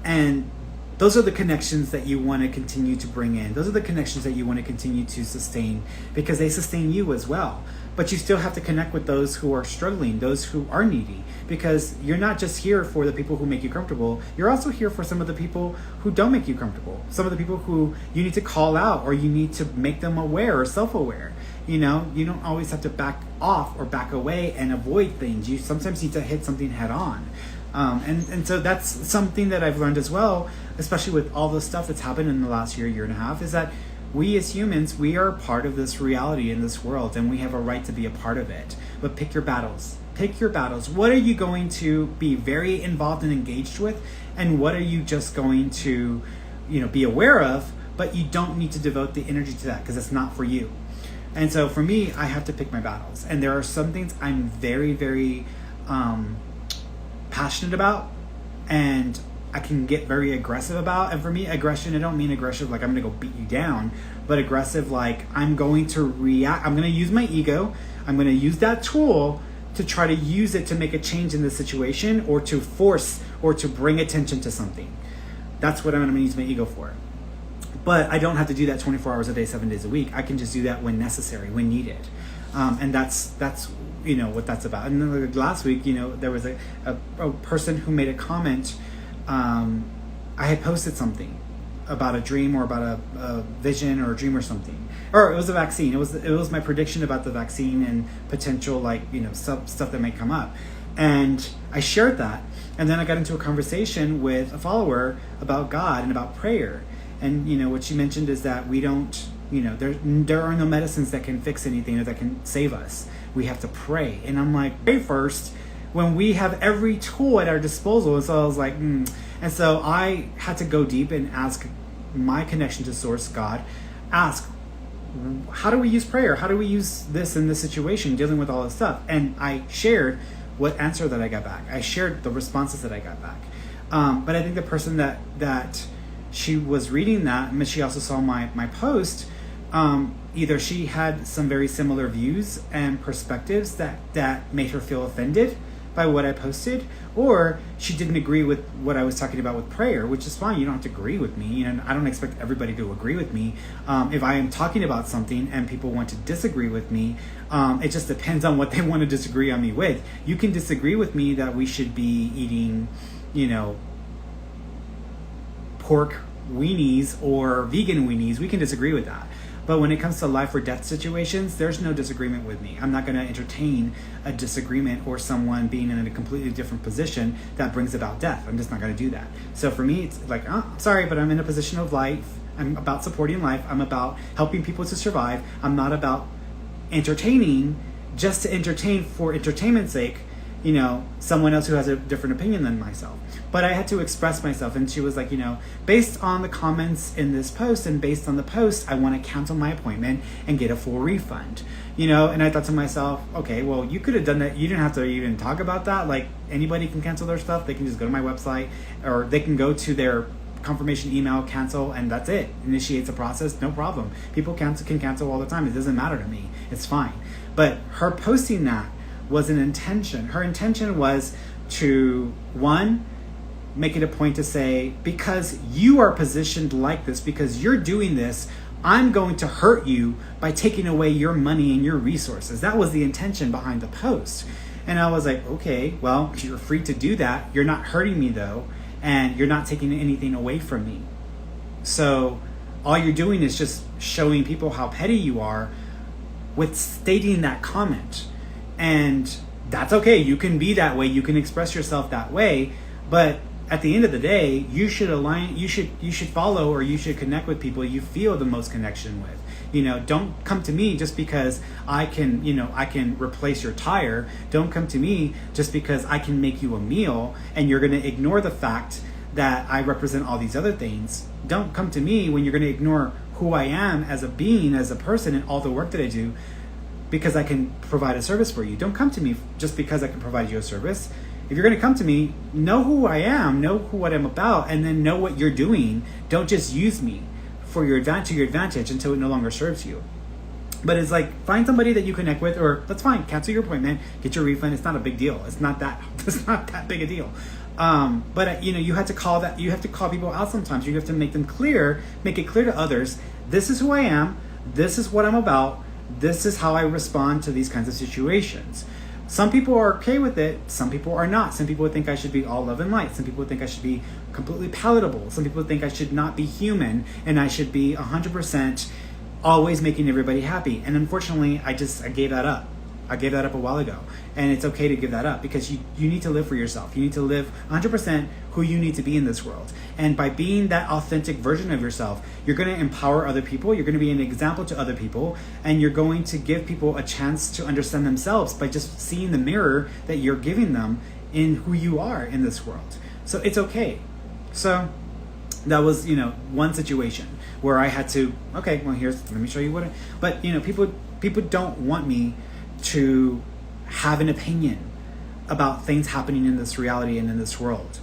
And those are the connections that you want to continue to bring in. Those are the connections that you want to continue to sustain, because they sustain you as well. But you still have to connect with those who are struggling, those who are needy, because you're not just here for the people who make you comfortable. You're also here for some of the people who don't make you comfortable. Some of the people who you need to call out, or you need to make them aware or self-aware. You know, you don't always have to back off or back away and avoid things. You sometimes need to hit something head on. And so that's something that I've learned as well, especially with all the stuff that's happened in the last year and a half, is that we as humans, we are part of this reality in this world, and we have a right to be a part of it. But pick your battles. Pick your battles. What are you going to be very involved and engaged with, and what are you just going to, be aware of, but you don't need to devote the energy to that because it's not for you. And so for me, I have to pick my battles. And there are some things I'm very, very passionate about, and I can get very aggressive about. And for me, aggression, I don't mean aggressive like I'm going to go beat you down, but aggressive like I'm going to react. I'm going to use my ego. I'm going to use that tool to try to use it to make a change in the situation, or to force or to bring attention to something. That's what I'm going to use my ego for. But I don't have to do that 24 hours a day, 7 days a week. I can just do that when necessary, when needed. And that's what that's about. And then last week, there was a person who made a comment. I had posted something about a dream, or about a vision or a dream or something, or it was a vaccine. It was my prediction about the vaccine and potential stuff that may come up. And I shared that. And then I got into a conversation with a follower about God and about prayer. And what she mentioned is that we don't, there are no medicines that can fix anything or that can save us. We have to pray. And I'm like, pray first when we have every tool at our disposal. And so I was like, And so I had to go deep and ask my connection to Source, God, ask, how do we use prayer? How do we use this in this situation, dealing with all this stuff? And I shared what answer that I got back. I shared the responses that I got back. But I think the person that she was reading that, and she also saw my post, either she had some very similar views and perspectives that made her feel offended by what I posted, or she didn't agree with what I was talking about with prayer, which is fine. You don't have to agree with me, and I don't expect everybody to agree with me. If I am talking about something and people want to disagree with me, it just depends on what they want to disagree on me with. You can disagree with me that we should be eating, pork weenies or vegan weenies. We can disagree with that. But when it comes to life or death situations, there's no disagreement with me. I'm not going to entertain a disagreement or someone being in a completely different position that brings about death. I'm just not going to do that. So for me, it's like, sorry, but I'm in a position of life. I'm about supporting life. I'm about helping people to survive. I'm not about entertaining just to entertain for entertainment's sake, someone else who has a different opinion than myself. But I had to express myself, and she was like, based on the comments in this post and based on the post, I want to cancel my appointment and get a full refund. And I thought to myself, okay, well, you could have done that. You didn't have to even talk about that. Like, anybody can cancel their stuff. They can just go to my website, or they can go to their confirmation email, cancel, and that's it. Initiates a process, no problem. People can cancel all the time. It doesn't matter to me. It's fine. But her posting that was an intention. Her intention was to, one, make it a point to say, because you are positioned like this, because you're doing this, I'm going to hurt you by taking away your money and your resources. That was the intention behind the post. And I was like, okay, well, you're free to do that. You're not hurting me though, and you're not taking anything away from me. So all you're doing is just showing people how petty you are with stating that comment. And that's okay. You can be that way. You can express yourself that way. But at the end of the day, you should follow, or you should connect with people you feel the most connection with. Don't come to me just because I can replace your tire. Don't come to me just because I can make you a meal and you're going to ignore the fact that I represent all these other things. Don't come to me when you're going to ignore who I am as a being, as a person, and all the work that I do because I can provide a service for you. Don't come to me just because I can provide you a service. If you're going to come to me, know who I am, know what I'm about, and then know what you're doing. Don't just use me for your advantage until it no longer serves you. But it's like, find somebody that you connect with, or that's fine, cancel your appointment, get your refund. It's not a big deal. It's not that big a deal. But you have to call people out sometimes. You have to make it clear to others. This is who I am. This is what I'm about. This is how I respond to these kinds of situations. Some people are okay with it. Some people are not. Some people think I should be all love and light. Some people think I should be completely palatable. Some people think I should not be human and I should be 100% always making everybody happy. And unfortunately, I gave that up. I gave that up a while ago. And it's okay to give that up because you need to live for yourself. You need to live 100% who you need to be in this world. And by being that authentic version of yourself, you're going to empower other people. You're going to be an example to other people. And you're going to give people a chance to understand themselves by just seeing the mirror that you're giving them in who you are in this world. So it's okay. So that was, one situation where I had to, okay, well, let me show you but people don't want me to have an opinion about things happening in this reality and in this world.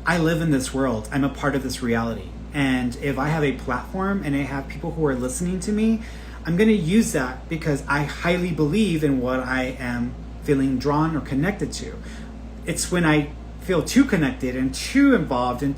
I live in this world. I'm a part of this reality. And if I have a platform and I have people who are listening to me, I'm going to use that because I highly believe in what I am feeling drawn or connected to. It's when I feel too connected and too involved and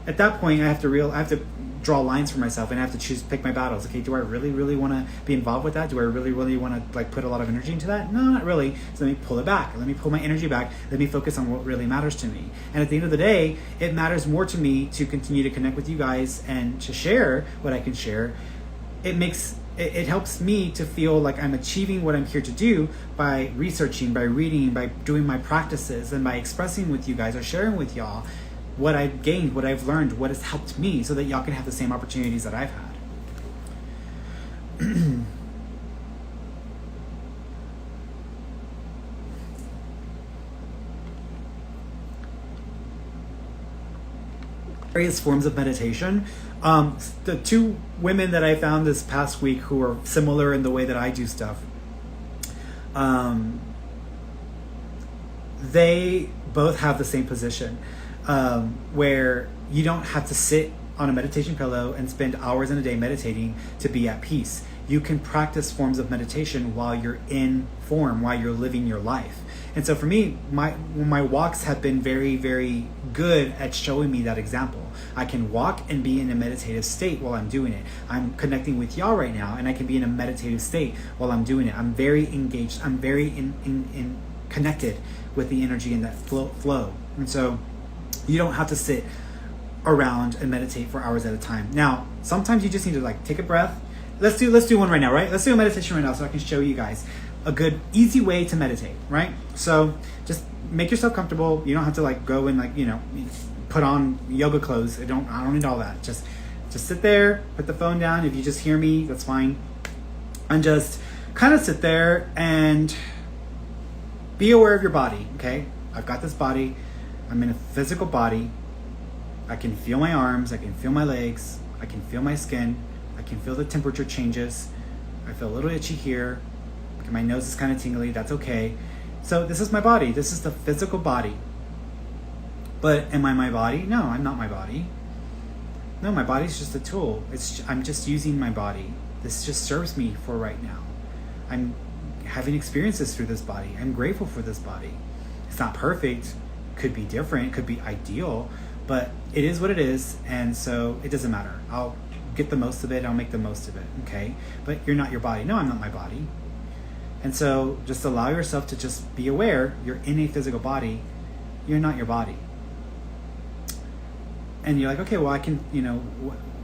at that point I have to draw lines for myself and I have to pick my battles. Okay, do I really want to be involved with that? Do I really want to put a lot of energy into that? No, not really. So let me pull it back. Let me pull my energy back. Let me focus on what really matters to me. And at the end of the day, it matters more to me to continue to connect with you guys and to share what I can share. It helps me to feel like I'm achieving what I'm here to do by researching, by reading, by doing my practices, and by expressing with you guys or sharing with y'all what I've gained, what I've learned, what has helped me so that y'all can have the same opportunities that I've had. Various forms of meditation. The two women that I found this past week who are similar in the way that I do stuff, they both have the same position. Where you don't have to sit on a meditation pillow and spend hours in a day meditating to be at peace. You can practice forms of meditation while you're in form, while you're living your life. And so for me, my walks have been very, very good at showing me that example. I can walk and be in a meditative state while I'm doing it. I'm connecting with y'all right now, and I can be in a meditative state while I'm doing it. I'm very engaged. I'm very in connected with the energy in that flow. And so you don't have to sit around and meditate for hours at a time. Now, sometimes you just need to take a breath. Let's do one right now, right? Let's do a meditation right now so I can show you guys a good, easy way to meditate, right? So just make yourself comfortable. You don't have to go and put on yoga clothes. I don't need all that. Just sit there, put the phone down. If you just hear me, that's fine. And just kind of sit there and be aware of your body, okay? I've got this body. I'm in a physical body. I can feel my arms. I can feel my legs. I can feel my skin. I can feel the temperature changes. I feel a little itchy here. My nose is kind of tingly. That's okay. So this is my body. This is the physical body. But am I my body? No, I'm not my body. No, my body's just a tool. I'm just using my body. This just serves me for right now. I'm having experiences through this body. I'm grateful for this body. It's not perfect. Could be different, could be ideal, but it is what it is, and so it doesn't matter. I'll get the most of it, I'll make the most of it, okay? But you're not your body. No, I'm not my body. And so just allow yourself to just be aware you're in a physical body, you're not your body. And you're like, okay, well, I can,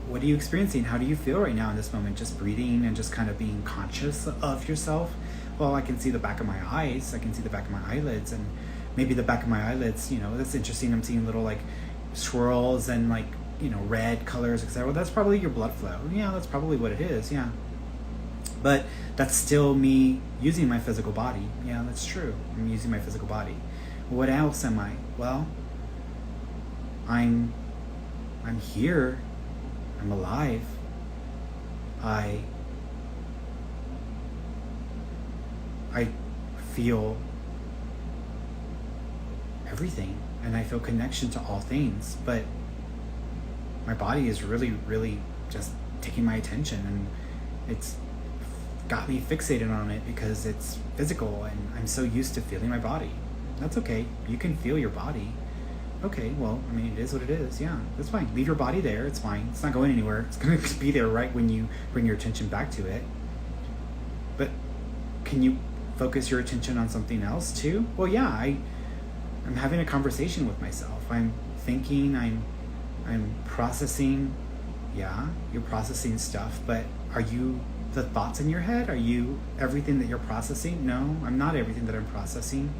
what are you experiencing? How do you feel right now in this moment? Just breathing and just kind of being conscious of yourself. Well, I can see the back of my eyes, I can see the back of my eyelids, and maybe the back of my eyelids, that's interesting. I'm seeing little swirls and red colors, etc. Well, that's probably your blood flow. Yeah, that's probably what it is. Yeah. But that's still me using my physical body. Yeah, that's true. I'm using my physical body. What else am I? Well, I'm here. I'm alive. I feel everything, and I feel connection to all things, but my body is really, really just taking my attention, and it's got me fixated on it because it's physical, and I'm so used to feeling my body. That's okay. You can feel your body. Okay, well, I mean, it is what it is. Yeah, that's fine. Leave your body there. It's fine. It's not going anywhere. It's going to be there right when you bring your attention back to it. But can you focus your attention on something else too? Well, yeah, I'm having a conversation with myself. I'm thinking, I'm processing. Yeah, you're processing stuff, but are you the thoughts in your head? Are you everything that you're processing? No, I'm not everything that I'm processing.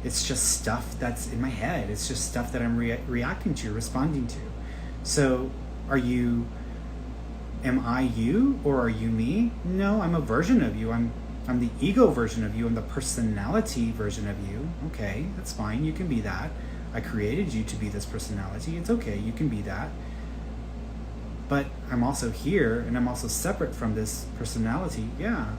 It's just stuff that's in my head. It's just stuff that I'm reacting to, responding to. So am I you or are you me? No, I'm a version of you. I'm the ego version of you. I'm the personality version of you. Okay, that's fine. You can be that. I created you to be this personality. It's okay. You can be that. But I'm also here, and I'm also separate from this personality. Yeah,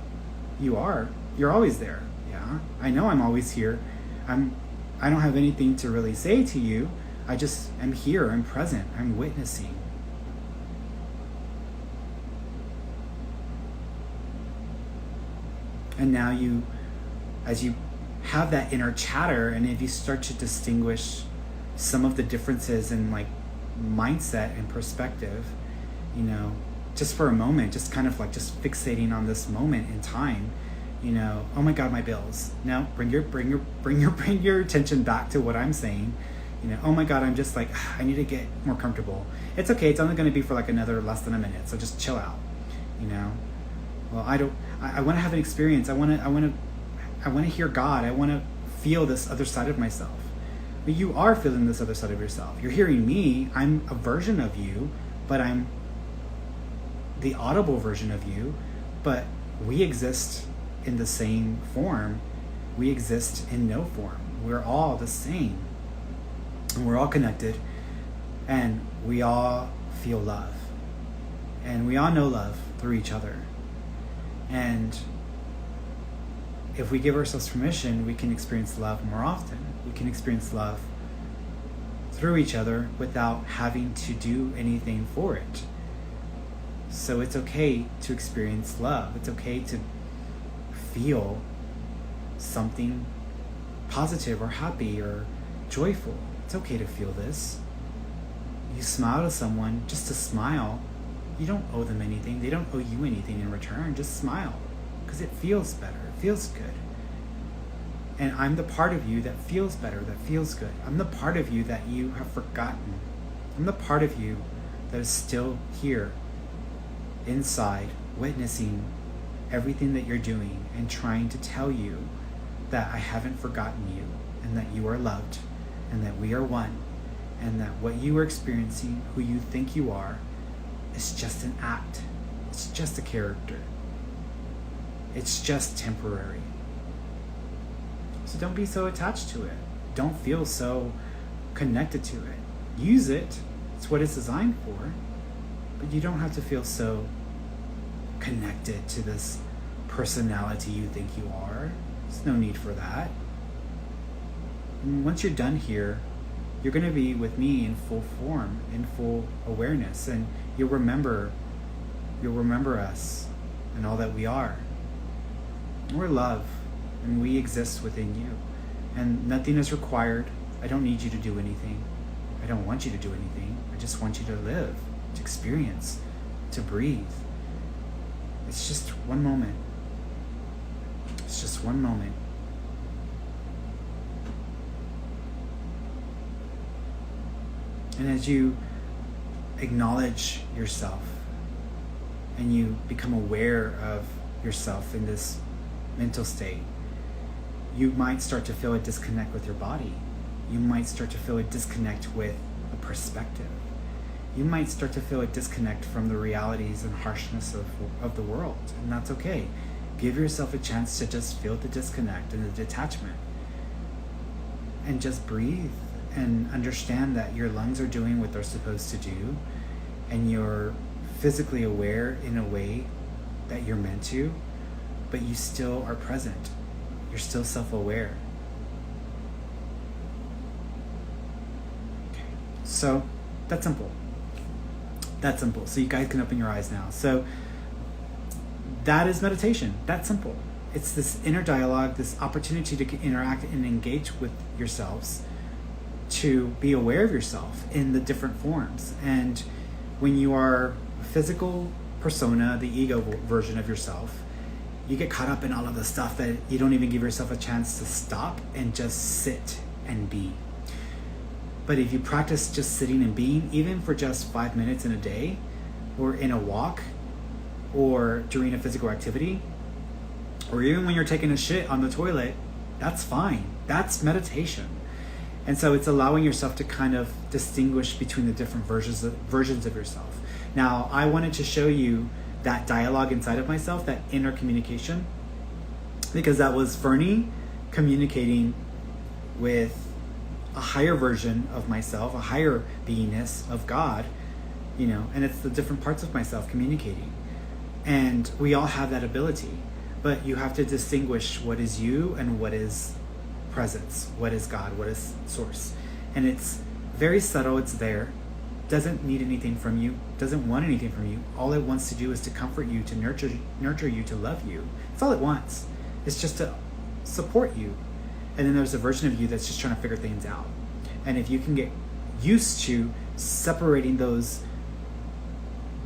you are. You're always there. Yeah, I know I'm always here. I don't have anything to really say to you. I just am here. I'm present. I'm witnessing. And now as you have that inner chatter, and if you start to distinguish some of the differences in like mindset and perspective, just for a moment, just kind of like just fixating on this moment in time, oh my God, my bills. No, bring your attention back to what I'm saying. Oh my God, I'm just like, I need to get more comfortable. It's okay. It's only going to be for like another less than a minute. So just chill out, Well, I want to have an experience. I want to hear God. I want to feel this other side of myself. But you are feeling this other side of yourself. You're hearing me. I'm a version of you, but I'm the audible version of you, but we exist in the same form. We exist in no form. We're all the same. And we're all connected, and we all feel love. And we all know love through each other. And if we give ourselves permission, we can experience love more often. We can experience love through each other without having to do anything for it. So it's okay to experience love. It's okay to feel something positive or happy or joyful. It's okay to feel this. You smile to someone, just to smile. You don't owe them anything. They don't owe you anything in return. Just smile, because it feels better. It feels good. And I'm the part of you that feels better, that feels good. I'm the part of you that you have forgotten. I'm the part of you that is still here, inside, witnessing everything that you're doing and trying to tell you that I haven't forgotten you, and that you are loved, and that we are one, and that what you are experiencing, who you think you are, is just an act. It's just a character. It's just temporary. So don't be so attached to it. Don't feel so connected to it. Use it. It's what it's designed for. But you don't have to feel so connected to this personality you think you are. There's no need for that. And once you're done here, you're going to be with me in full form, in full awareness, and you'll remember us and all that we are. We're love, and we exist within you, and nothing is required. I don't need you to do anything. I don't want you to do anything. I just want you to live, to experience, to breathe. It's just one moment. It's just one moment. And as you acknowledge yourself and you become aware of yourself in this mental state, you might start to feel a disconnect with your body. You might start to feel a disconnect with a perspective. you might start to feel a disconnect from the realities and harshness of the world, and that's okay. Give yourself a chance to just feel the disconnect and the detachment, and just breathe and understand that your lungs are doing what they're supposed to do, and you're physically aware in a way that you're meant to, but you still are present. You're still self-aware. Okay. So that's simple. That's simple. So you guys can open your eyes now. So that is meditation. That's simple. It's this inner dialogue, this opportunity to interact and engage with yourselves, to be aware of yourself in the different forms. And when you are a physical persona, the ego version of yourself, you get caught up in all of the stuff that you don't even give yourself a chance to stop and just sit and be. But if you practice just sitting and being, even for just 5 minutes in a day, or in a walk, or during a physical activity, or even when you're taking a shit on the toilet, that's fine. That's meditation. And so it's allowing yourself to kind of distinguish between the different versions of yourself. Now, I wanted to show you that dialogue inside of myself, that inner communication, because that was Ferny communicating with a higher version of myself, a higher beingness of God, and it's the different parts of myself communicating. And we all have that ability, but you have to distinguish what is you and what is presence, what is God, what is source. And it's very subtle, it's there, doesn't need anything from you, doesn't want anything from you. All it wants to do is to comfort you, to nurture you, to love you. It's all it wants. It's just to support you. And then there's a version of you that's just trying to figure things out. And if you can get used to separating those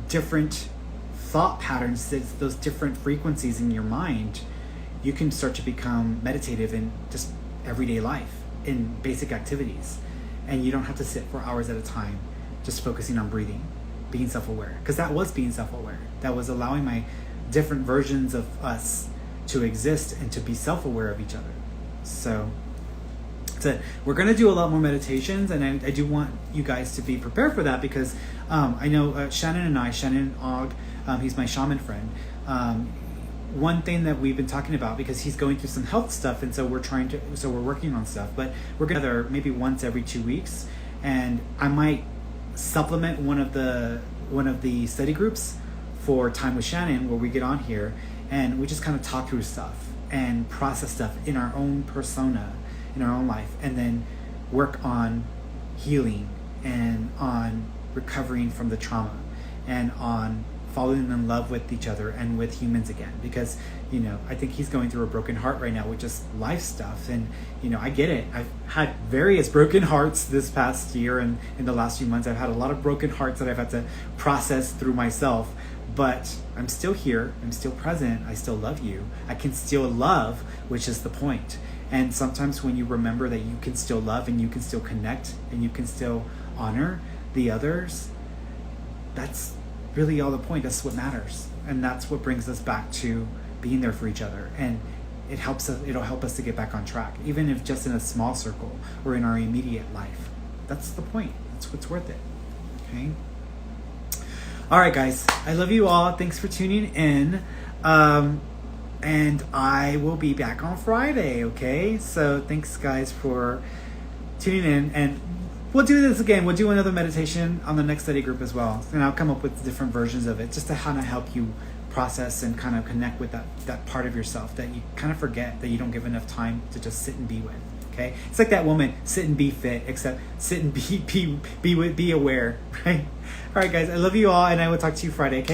different thought patterns, those different frequencies in your mind, you can start to become meditative in just everyday life, in basic activities. And you don't have to sit for hours at a time just focusing on breathing, being self-aware. Because that was being self-aware. That was allowing my different versions of us to exist and to be self-aware of each other. So that's it. We're going to do a lot more meditations, and I do want you guys to be prepared for that, because I know Shannon Og, he's my shaman friend. One thing that we've been talking about, because he's going through some health stuff, and so we're working on stuff, but we're together maybe once every 2 weeks, and I might supplement one of the study groups for Time with Shannon, where we get on here and we just kind of talk through stuff and process stuff in our own persona, in our own life, and then work on healing and on recovering from the trauma and on falling in love with each other and with humans again. Because I think he's going through a broken heart right now with just life stuff, and I get it. I've had various broken hearts this past year, and in the last few months I've had a lot of broken hearts that I've had to process through myself. But I'm still here, I'm still present, I still love you, I can still love, which is the point. And sometimes when you remember that you can still love and you can still connect and you can still honor the others, that's really all the point. That's what matters. And that's what brings us back to being there for each other. And it'll help us to get back on track, even if just in a small circle or in our immediate life. That's the point. That's what's worth it. Okay? All right, guys. I love you all. Thanks for tuning in. And I will be back on Friday, okay? So thanks, guys, for tuning in. And we'll do this again. We'll do another meditation on the next study group as well. And I'll come up with different versions of it just to kind of help you process and kind of connect with that part of yourself that you kind of forget, that you don't give enough time to just sit and be with, okay? It's like that woman, sit and be fit, except sit and be aware, right? All right, guys, I love you all, and I will talk to you Friday, okay?